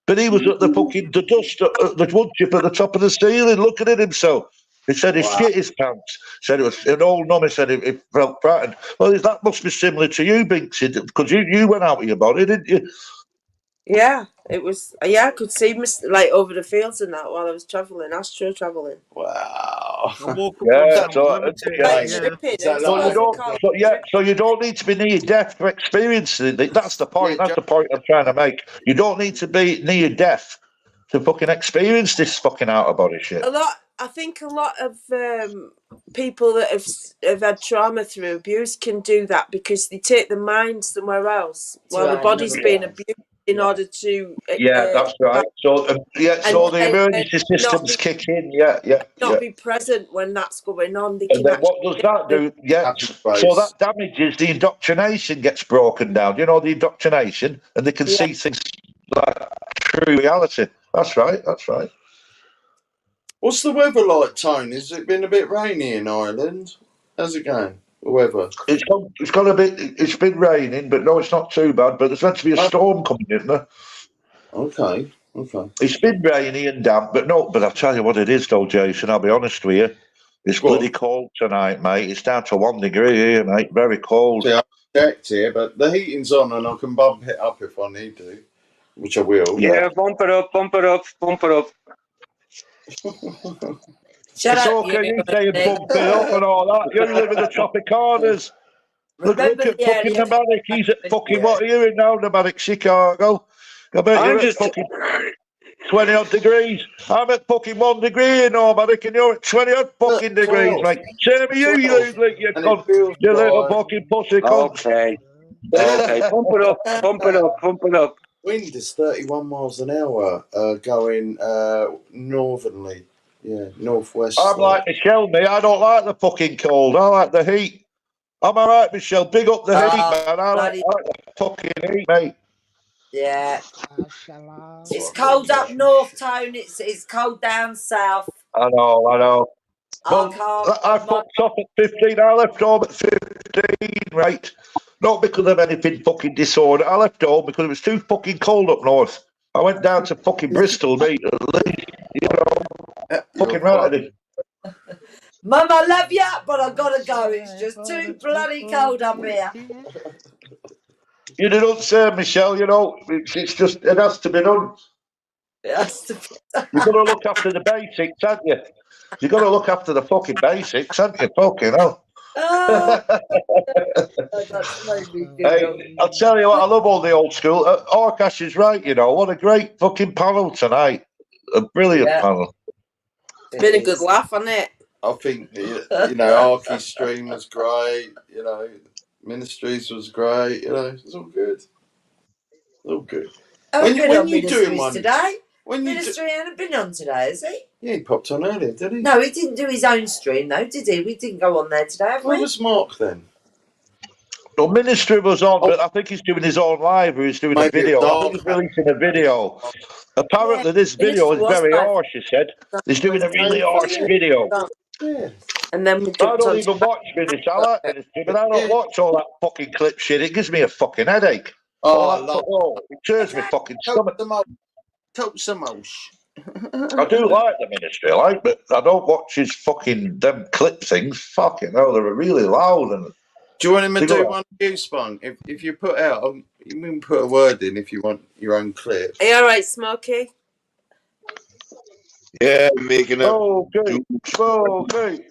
But he was at the fucking the wood chip at the top of the ceiling looking at himself. He said he shit his pants. Said it was an old mum. He said he felt frightened. Well, that must be similar to you, Binksy, because you went out with your body, didn't you? Yeah, it was. Yeah, I could see like over the fields and that while I was travelling, astro travelling. Wow. Yeah, so you don't need to be near death to experience it. That's the point. That's the point I'm trying to make. You don't need to be near death to fucking experience this fucking out of body shit. I think a lot of people that have had trauma through abuse can do that because they take the mind somewhere else while the body's being abused in order to. Yeah, that's right. So the emergency systems kick in. Not be present when that's going on. And then what does that do? Yeah, so that damages the indoctrination gets broken down. You know, the indoctrination, and they can see things like true reality. That's right. That's right. What's the weather like, Tone? Has it been a bit rainy in Ireland? How's it going? The weather? It's got a bit. It's been raining, but no, it's not too bad. But there's meant to be a storm coming in there. Okay. It's been rainy and damp, but I'll tell you what it is, though, Jason. I'll be honest with you. It's bloody cold tonight, mate. It's down to 1 degree here, mate. Very cold. See, I checked here, but the heating's on, and I can bump it up if I need to, which I will. Yeah, bump it up. It's okay, you say bump it up and all that. You live in the Tropicana's. Look at fucking Nomadic. He's at fucking, what are you in now, Nomadic, Chicago? I bet you're at fucking 20 odd degrees. I'm at fucking 1 degree in Nomadic and you're at 20 odd fucking degrees, mate. Same with you little fucking pussy cunt. Okay, pump it up. Wind is 31 miles an hour, going northernly. Yeah, northwest. I'm like Michelle, me. I don't like the fucking cold. I like the heat. I'm all right, Michelle. Big up the heat, man. I like the fucking heat, mate. Yeah. It's cold up north, Tone. It's cold down south. I know. Well, I fucked off at 15. I left home at 15, right? Not because of anything fucking disorder. I left home because it was too fucking cold up north. I went down to fucking Bristol, mate. You know, fucking right. Mum, I love you, but I've got to go. It's just too bloody cold up here. You don't say, Michelle, you know, it's just, it has to be done. It has to be done. You've got to look after the basics, haven't you? You've got to look after the fucking basics, haven't you? Fucking hell. Hey, I'll tell you what, I love all the old school. Orkash is right, you know. What a great fucking panel tonight. A brilliant panel. It's been a good laugh, hasn't it? I think, you know, Arky's stream was great, you know, Ministries was great, you know, it's all good. All good. Oh, when been on you doing Ministries one today? when you Ministry hasn't been on today, has he? Yeah, he popped on earlier, did he? No, he didn't do his own stream, though, did he? We didn't go on there today, have we? Where was Mark then? Well, Ministry was on, but I think he's doing his own live, or he's doing a video. I think he's releasing a video. Apparently, this video is very harsh, he said. He's doing a really harsh video. Yeah. And then we I don't even watch Ministry. I like Ministry, but I don't watch all that fucking clip shit. It gives me a fucking headache. It turns me fucking stomach. Top some I do like the Ministry, but I don't watch his fucking them clip things. Fucking hell, they're really loud. And do you want him to do one of you, Spunk? If you put out, you can put a word in if you want your own clip. Are you all right, Smokey? Yeah, making it. Smoky.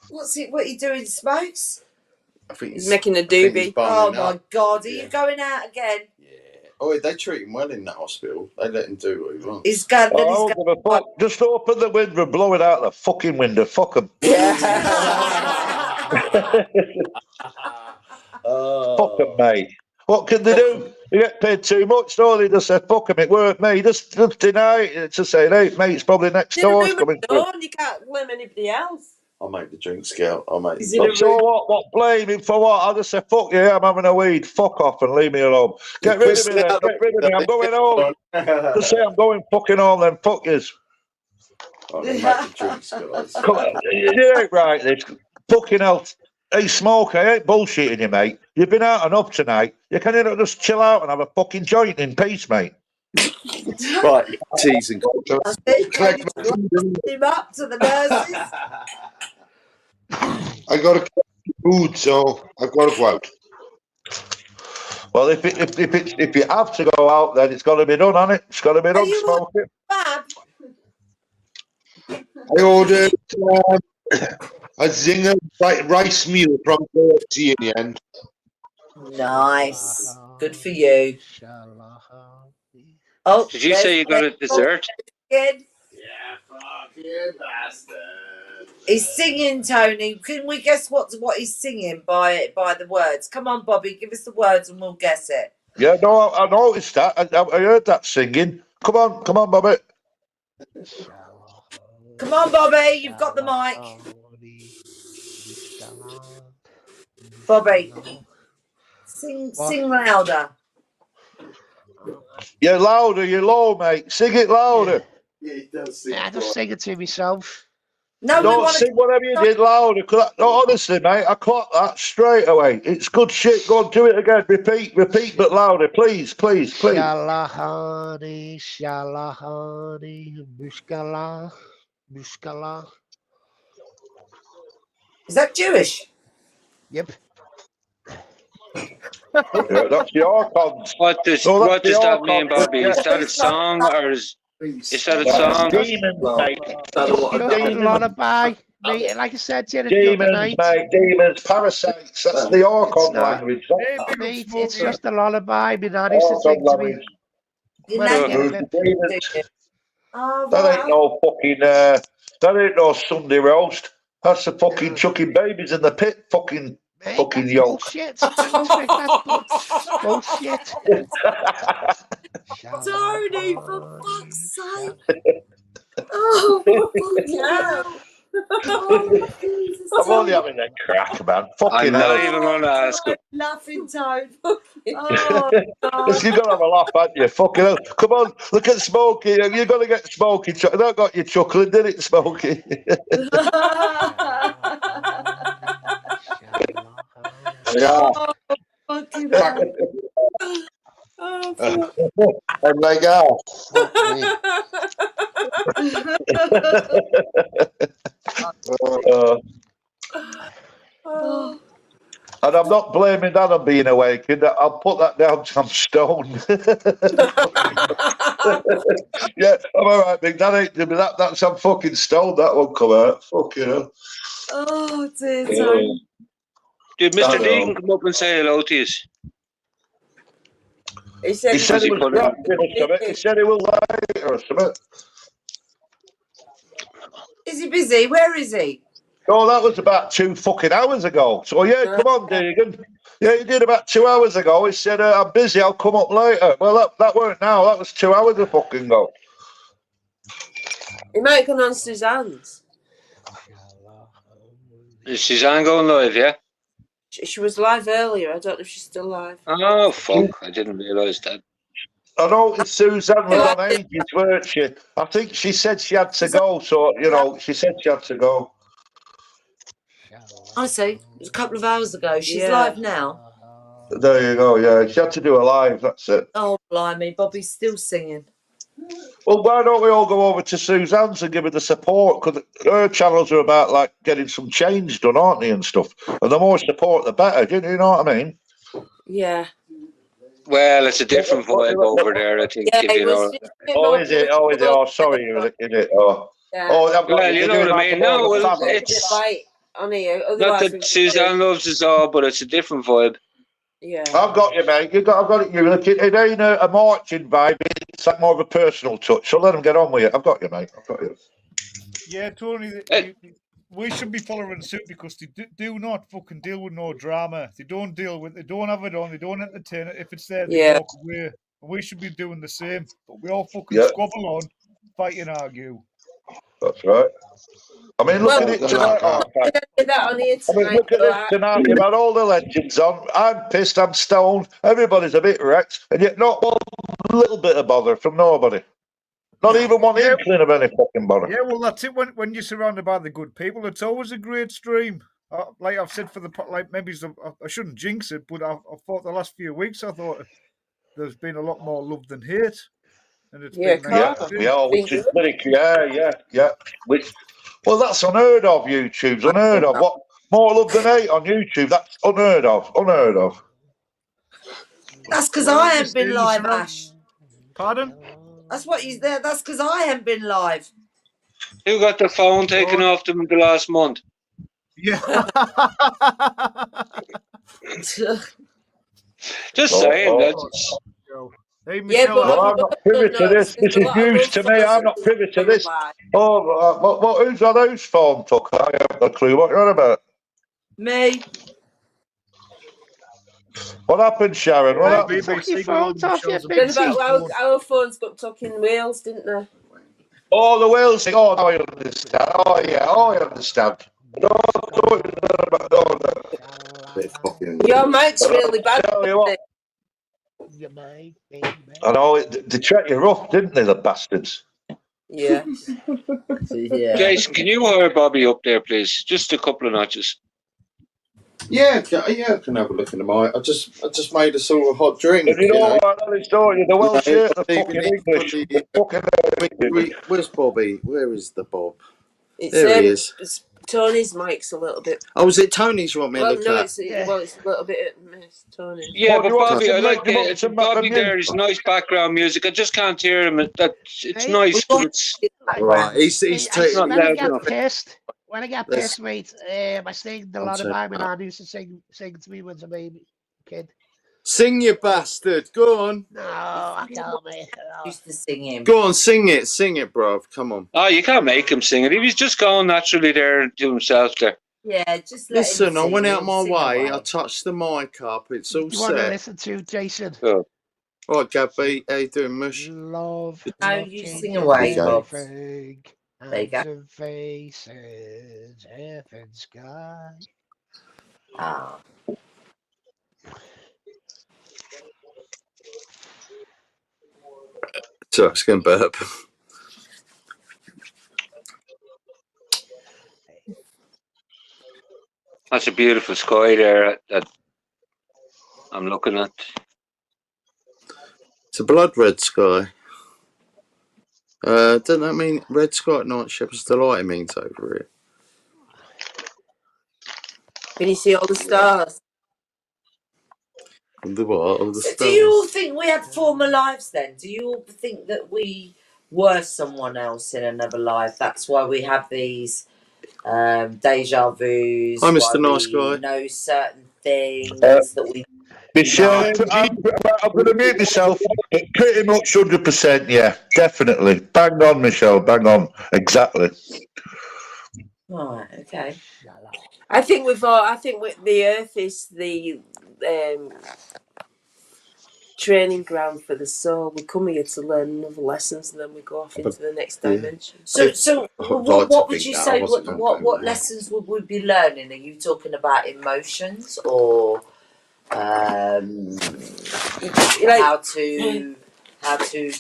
What's it? What are you doing, Smokes? I think he's making a doobie. Oh my God, are you going out again? Oh, they treat him well in that hospital. They let him do what he wants. He's got. Just open the window and blow it out the fucking window. Fuck him. Fuck him, mate. What can they do? They get paid too much, so they just say, fuck them, it weren't me. Just deny it. Just say, hey, mate, it's probably next door. You can't blame anybody else. I'll make the drinks go. I'll make So what? Blaming for what? I'll just say, fuck you, I'm having a weed. Fuck off and leave me alone. Get rid of me then. Get rid of me. I'm going home. Just say I'm going fucking home then. Fuck yous. I'm going to make the drinks, guys. Come on. You ain't right, this. Fucking hell. Hey, Smoke, I ain't bullshitting you, mate. You've been out enough tonight. You can just chill out and have a fucking joint in peace, mate. Right, teasing. Him up to the nurses. I got to food, so I've got to go out. Well, if you have to go out, then it's got to be done, hasn't it? It's got to be done, Smoke. I ordered a zinger rice meal from KFC in the end. Nice. Good for you. Oh, did you say you got a dessert? Again. Yeah, fucking bastard. He's singing, Tony. Can we guess what he's singing by the words? Come on, Bobby, give us the words and we'll guess it. Yeah, no, I noticed that. I heard that singing. Come on, Bobby. Come on, Bobby, you've got the mic. Bobby, sing louder. You're louder, you're low, mate. Sing it louder. Yeah, he does sing. Yeah, I just sing it to myself. No, don't sing whatever you did louder. No, honestly, mate, I clocked that straight away. It's good shit. Go on, do it again. Repeat, but louder, please. Shalahani, muskala. Is that Jewish? Yep. Yeah, that's the Archons. What does that mean, Bobby? Is that a song or is that a song? Demons, mate. Lullaby. Mate, like I said, demons, mate. Demons, parasites. That's the Archon language. Mate, it's just a lullaby. My nan used to sing to me. That ain't no fucking. That ain't no Sunday roast. That's the fucking chucking babies in the pit. Fucking yolk. Bullshit. Bullshit. Tony, for fuck's sake. Oh, fucking hell. Oh, Jesus, I'm only having a crack, man. Fucking I'm not even going to ask him. laughing, Tony. Oh, God. You've got to have a laugh, haven't you? Fucking hell. Come on, look at Smokey. You've got to get Smokey. That got you chuckling, did it, Smokey? Yeah. Oh, fucking hell. Oh, I'm like, oh, and I'm not blaming that on being awakened. I'll put that down to I'm stoned. Yeah, I'm all right, Big. That's I'm fucking stoned. That one come out. Fucking hell. Oh, dear, Tony. Did Mr. Deegan come up and say hello to you? He said he was grabbing or something. He said he will later or something. Is he busy? Where is he? Oh, that was about 2 fucking hours ago. So, yeah, come on, Deegan. Yeah, he did about 2 hours ago. He said, I'm busy, I'll come up later. Well, that weren't now. That was 2 hours ago. He might have gone on Suzanne's. Is Suzanne going live, yeah? She was live earlier. I don't know if she's still live. Oh, fuck. I didn't realise that. I noticed Suzanne was on ages, weren't she? I think she said she had to go, so, she said she had to go. I see. It was a couple of hours ago. She's live now. There you go, yeah. She had to do a live, that's it. Oh, blimey. Bobby's still singing. Well, why don't we all go over to Suzanne's and give her the support? Because her channels are about, like, getting some change done, aren't they, and stuff? And the more support, the better. Do you know what I mean? Yeah. Well, it's a different vibe over there, I think. Yeah, you know. Oh, is it? Oh, sorry, is it? Oh, Yeah. Well, you know what I mean. No, it's on here. not that Suzanne loves us all, but it's a different vibe. Yeah. I've got you, mate. I've got it. It ain't a marching vibe. It's like more of a personal touch. So let them get on with it. I've got you, mate. I've got you. Yeah, Tony. we should be following suit because they do not fucking deal with no drama. They don't deal with. They don't have it on. They don't entertain it. If it's there, they Yeah. walk away. And we should be doing the same. But we all fucking Yeah. squabble on, fight and argue. That's right. I mean, look Well, at it tonight. I did that on here I mean, tonight. look at this tonight. You've had all the legends on. I'm pissed. I'm stoned. Everybody's a bit wrecked, and yet not one little bit of bother from nobody. Not even one inkling of any fucking bother. Yeah, well, that's it. When you're surrounded by the good people, it's always a great stream. Like I've said for the maybe I shouldn't jinx it, but I thought the last few weeks I thought there's been a lot more love than hate, and it's been nice to see. Which is pretty, yeah. Which, well, that's unheard of. YouTube's unheard of. What more love than hate on YouTube? That's unheard of. Unheard of. That's because I haven't been live, Ash. Pardon? That's what he's there. That's because I haven't been live. Who got the phone taken off them the last month? Yeah. Just saying. That's... Hey, Yeah, but well, I'm not privy to this. This is news to me. I'm not privy to this. Oh, who's on whose phone took? I haven't a clue what you're on about. Me. What happened, Sharon? What happened? Our phones got talking whales, didn't they? Oh, the whales thing. Oh, I understand. Oh, yeah. Oh, I understand. Your mic's really bad. I know. They checked you rough, didn't they, the bastards? Yeah. Jason, can you hire Bobby up there, please? Just a couple of notches. Yeah, I can have a look in the mic. I just made a sort of hot drink. You know what? The Welsh shirt, the fucking English. Where's Bobby? Where is the Bob? It's, there he is. It's, Tony's mic's a little bit. Oh, is it Tony's you want me to look at? It's a little bit Miss Tony. Yeah, but Bobby, I like the Bobby there. Is nice background music. I just can't hear him. It's nice, but it's right. He's not When I loud get enough. pissed, Let's- mate, I sing a lot of my man used to sing to me when I was a baby kid. Sing, you bastard. Go on. No, I can't, mate. Used to sing him. Go on, sing it, bruv. Come on. Oh, you can't make him sing it. He was just going naturally there to himself there. Yeah, just let Listen, him I sing. went out He'll my sing way. away. I touched the mic up. It's all You want to set. listen to Jason? Oh. All right, Gabby. How you doing, Mush? Love. No, you sing away, Bob. There you go. Some faces, earth and sky. Ah. So I was going to burp. That's a beautiful sky there that I'm looking at. It's a blood red sky. Doesn't that mean red sky at night? Shepherd's Delight it means over here. Can you see all the stars? The what? All the So stars. do you all think we had former lives then? Do you all think that we were someone else in another life? That's why we have these deja vus. Hi, Mr. why Nice we Guy. know certain things that we. Michelle, I'm going to mute myself. Pretty much 100%, yeah. Definitely. Bang on, Michelle. Bang on. Exactly. Right. Okay. I think the Earth is the training ground for the soul. We come here to learn another lessons, and then we go off into the next dimension. So I'd like what to would think you that. say? I wasn't What lessons would we be learning? Are you talking about emotions or how to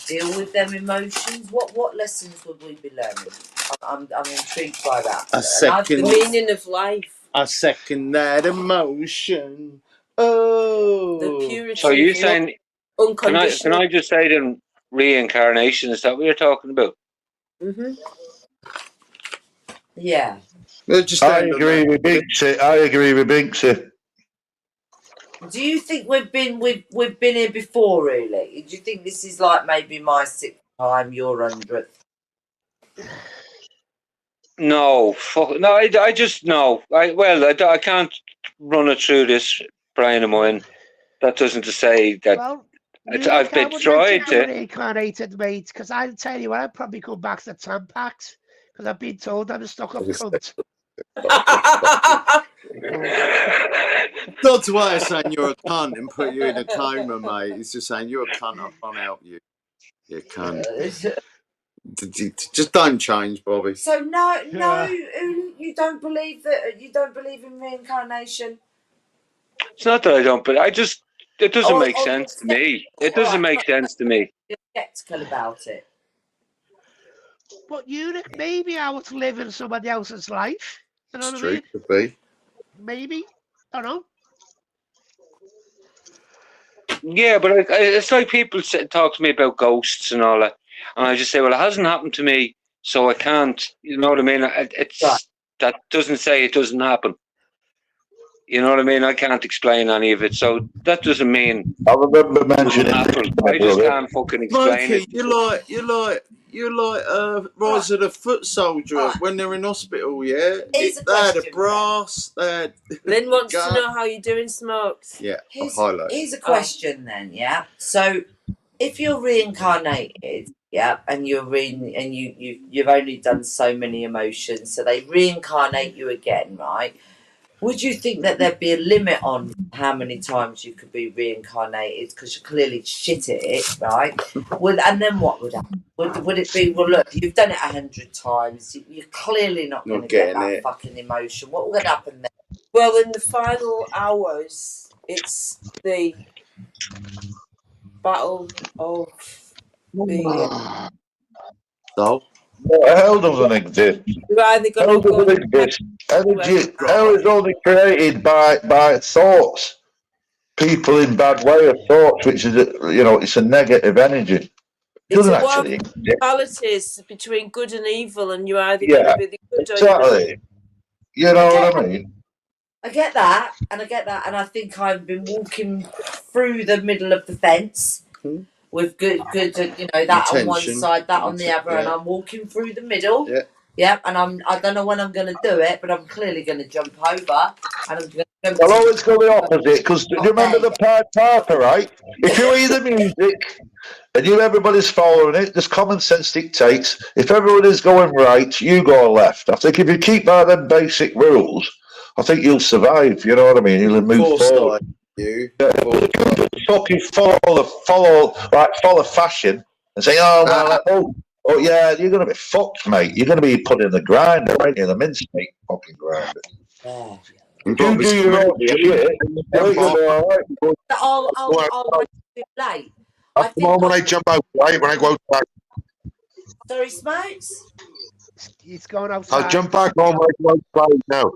deal with them emotions? What lessons would we be learning? I'm intrigued by that. The meaning of life. I second that emotion. Oh. The purity. So you of saying? love, Can I just say then reincarnation? Is that what you're talking about? Mm-hmm. Yeah. I agree with Binksy. Do you think we've been here before? Really? Do you think this is like maybe my 6th time, your 100th? No, no. I just no. I can't run it through this brain of mine. That doesn't to say that I've been tried to. Reincarnated, mate, because I'll tell you what, I'd probably go back to Tampax because I've been told I'm a stuck up cunt. Not a way of saying you're a cunt and put you in a coma, mate. It's just saying you're a cunt. I can't help you. You're a cunt. Just don't change, Bobby. So no, you don't believe that. You don't believe in reincarnation. It's not that I don't, but it doesn't make sense to me. It doesn't make sense to me. You're skeptical about it. But maybe I was living somebody else's life. You know what I mean? Could be. Maybe. I don't know. Yeah, but it's like people talk to me about ghosts and all that, and I just say, well, it hasn't happened to me, so I can't. You know what I mean? That doesn't say it doesn't happen. You know what I mean? I can't explain any of it, so that doesn't mean I remember mentioning. I just can't fucking explain Mikey, it. you're like Rise of the Foot Soldier when they're in hospital, yeah? Here's a They had a question, brass, they had Lynn wants gun. to know how you're doing, Smokes. Yeah, Here's a Oh. question then, yeah. So if you're reincarnated, yeah, and you've only done so many emotions, so they reincarnate you again, right? Would you think that there'd be a limit on how many times you could be reincarnated because you're clearly shit at it, right? And then what would happen? Would it be, well, look, you've done it 100 times. You're clearly not going to get that fucking emotion. What would happen then? Well, in the final hours, it's the battle of the. So? What the hell doesn't exist? You're either Hell going to go. doesn't exist. Energy, hell is only created by thoughts. People in bad way of thoughts, which is, it's a negative energy. It It's doesn't a war actually of exist. dualities between good and evil, and you're either going Yeah, to be the good or you're going to be. exactly. You know what I mean? I get that, and I think I've been walking through the middle of the fence with good, that on one Intention. side, that on the other, and I'm walking through the middle. Yeah, and I don't know when I'm going to do it, but I'm clearly going to jump over, and I'm going to jump. I'll always go the opposite, because do you remember the Pied Piper, right? If you hear the music and everybody's following it, there's common sense dictates. If everybody's going right, you go left. I think if you keep by them basic rules, I think you'll survive. You know what I mean? You'll move forward. Fucking follow fashion and say, oh yeah, you're gonna be fucked, mate. You're gonna be put in the grinder, right? In the mincemeat fucking grinder. You do your own shit. You'll be all right. I'll wait too late. That's the moment I jump out, right? When I go outside. Sorry, Smokes? He's going outside. I'll jump back home when I go outside now.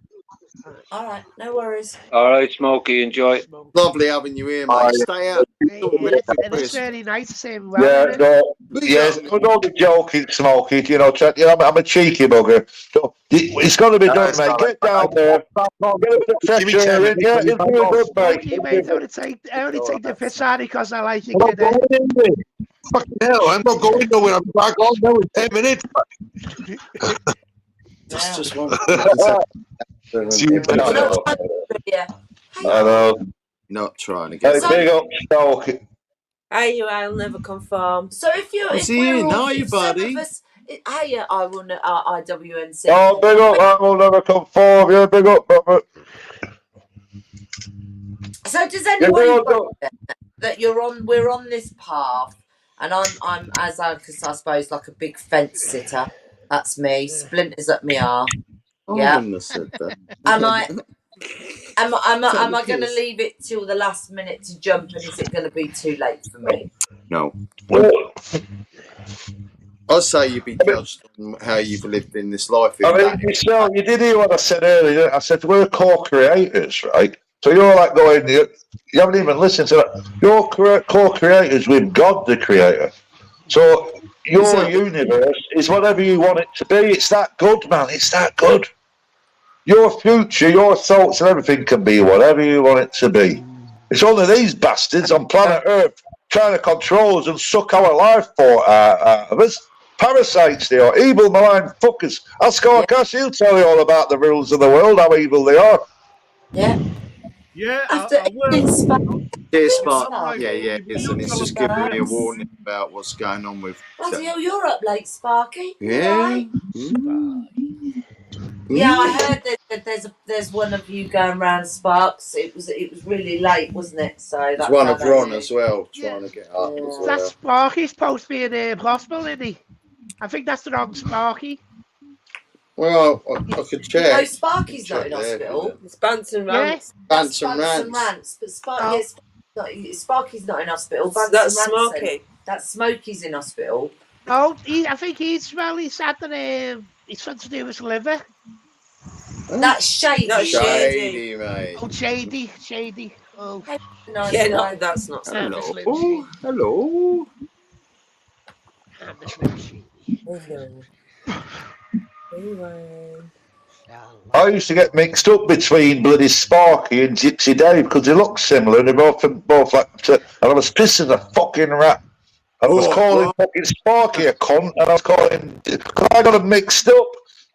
All right, no worries. All right, Smokey, enjoy. Lovely having you here, mate. Stay out. It's really nice to see him. Yeah, yes, all the joking, Smokey. I'm a cheeky bugger. So, it's got to be done, mate. Get down there. Get a bit of fresh air in. Yeah, it's real good, mate. I only take the piss out because I like you, kid. Fucking hell, I'm not going nowhere. I'm back on now in 10 minutes. That's just one. Not trying to get. Big up, Smokey. I'll never conform. So if we're all, you, buddy. Hiya, I run at IWNC. Oh, big up, I will never come forward. Yeah, big up, brother. So does anybody know that we're on this path, and I'm I suppose like a big fence sitter. That's me. Splinters up my arm. Yeah. Am I going to leave it till the last minute to jump, and is it going to be too late for me? No. I'd say you'd be judged on how you've lived in this life. You did hear what I said earlier. I said we're co-creators, right? So you're like going, you haven't even listened to that. You're co-creators with God, the creator. So your universe is whatever you want it to be. It's that good, man. It's that good. Your future, your thoughts and everything can be whatever you want it to be. It's only these bastards on planet Earth trying to control us and suck our life out of us. Parasites, they are. Evil, malign fuckers. Ask Arkash, he'll tell you all about the rules of the world, how evil they are. Yeah. Yeah, Cheers, Spark. Yeah, and it's just giving me a warning about what's going on with. Bloody hell, you're up late, Sparky. Yeah. Yeah, I heard that there's one of you going around Sparks. It was really late, wasn't it? So There's that's one how of they Ron knew. as well, trying to get up as That's well. Sparky's supposed to be in hospital, isn't he? I think that's the wrong Sparky. Well, I could No, check. Sparky's not in hospital. It's Bants and Yeah. Rants. Bants and Bants and Rants. Rants. But Sparky's not in hospital. Bants That's and Rants Smokey. That's Smokey's in hospital. Oh, I think he's said that he's something to do with his liver. That's Shady. That's Shady, mate. Oh, Shady. Oh. Nice Yeah, guy. no, that's not so. Hello. Hello. I used to get mixed up between bloody Sparky and Gypsy Dave because they look similar and they're both like. And I was pissed as a fucking rat. I was calling fucking Sparky a cunt, and I was calling. Cause I got them mixed up.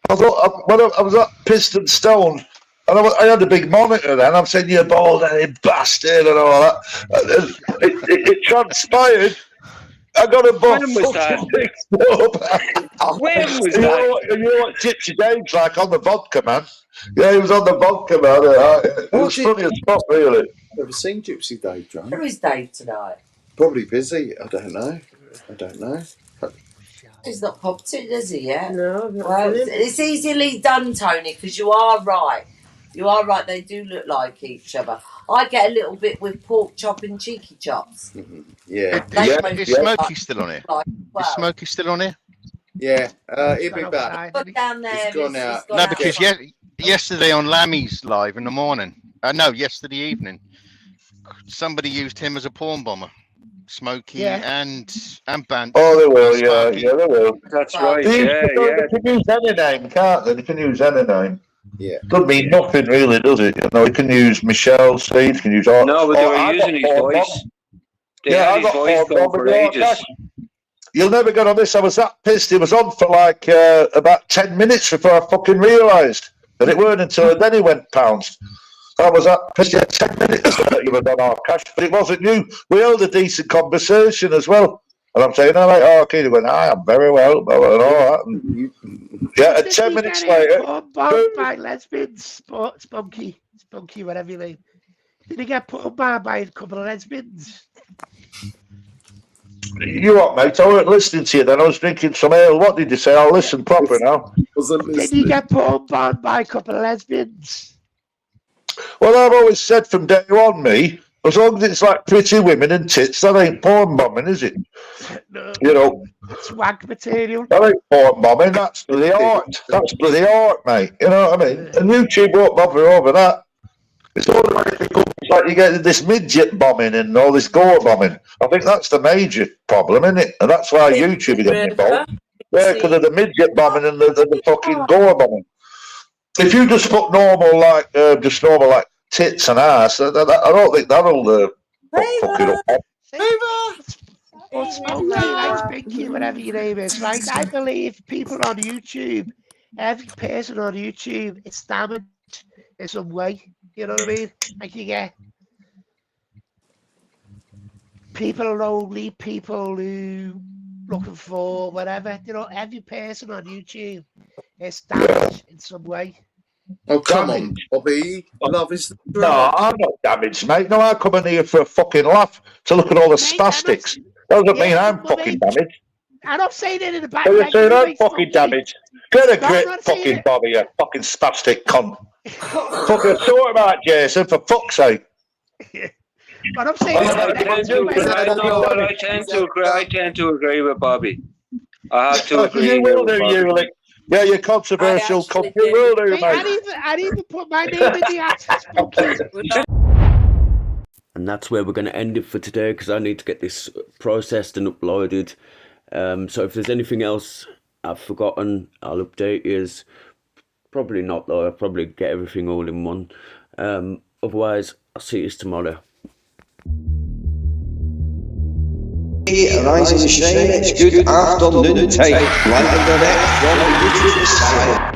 I was that pissed and stoned, and I had a big monitor then. I'm saying, "You bald-headed bastard," and all that. It transpired. I got a both When was that? mixed up. When was you that? You know what Gypsy Dave's like on the vodka, man? Yeah, he was on the vodka, man. It was funny as fuck, really. Never seen Gypsy Dave, John. Where is Dave tonight? Probably busy. I don't know. He's not popped in, has he yet? No, I've not Well, seen him. it's easily done, Tony, because you are right. You are right. They do look like each other. I get a little bit with pork chop and cheeky chops. Yeah. Is Smokey still on here? Is Smokey still on here? Yeah. He'll be back. Got down there. He's gone out. No, because yesterday on Lammy's live in the morning. No, yesterday evening, somebody used him as a porn bomber. Smokey and Bant. Oh, they will, yeah, they will. That's right, They yeah. can use any name, can't they? They can use any name. Yeah. Doesn't mean nothing, really, does it? You know, you can use Michelle, Steve, you can use all. No, but they were I using got his Paul voice. Bob. They Yeah, had I his got voice Paul going Bob for as well. ages. You'll never get on this. I was that pissed. It was on for like about 10 minutes before I fucking realised. And it weren't until then he went pounced. I was that pissed. Yeah, 10 minutes that you were on our cash, but it wasn't you. We held a decent conversation as well. And I'm saying, okay. He went, I'm very well, and all that. And, yeah, and 10 minutes later. Bombed by lesbians, Spunky, whatever you name. Did he get put on by a couple of lesbians? You what, mate? I weren't listening to you then. I was drinking some ale. What did you say? I'll listen proper now. Did he get put on by a couple of lesbians? Well, I've always said from day one, me, as long as it's like pretty women and tits, that ain't porn bombing, is it? No. You know. Swag material. That ain't porn bombing, that's bloody art. That's bloody art, mate. You know what I mean? And YouTube won't bother over that. It's all like you get this midget bombing and all this gore bombing. I think that's the major problem, isn't it? And that's why YouTube is getting involved. Yeah, because of the midget bombing and the fucking gore bombing. If you just put normal like tits and ass, I don't think that'll fuck it up. But Smokey, like Pinky, whatever your name is, right? I believe people on YouTube, every person on YouTube, it's damaged in some way. You know what I mean? Like you get people lonely, people who looking for whatever. You know, every person on YouTube is damaged in some way. Oh, come on, Bobby. Love is the No, I'm not damaged, mate. No, I come in here for a fucking laugh to look at all the spastics. That doesn't mean I'm fucking damaged. I'm not saying it in the back. So you're saying I'm fucking Smokey. damaged. Get a No, I'm grip, not saying fucking it. Bobby, you fucking spastic cunt. Fucking sort him out, Jason, for fuck's sake. But I'm saying I tend to agree with Bobby. I have to agree. You will with do, Bobby. you, Lick. Yeah, you're controversial cunt. You will do, mate. I'd even put my name in the answer, Smokey. And that's where we're going to end it for today because I need to get this processed and uploaded. So if there's anything else I've forgotten, I'll update you. Probably not though, I'll probably get everything all in one. Otherwise, I'll see you tomorrow. Rising Shane, it's good afternoon time. Live on the net from the YouTube side.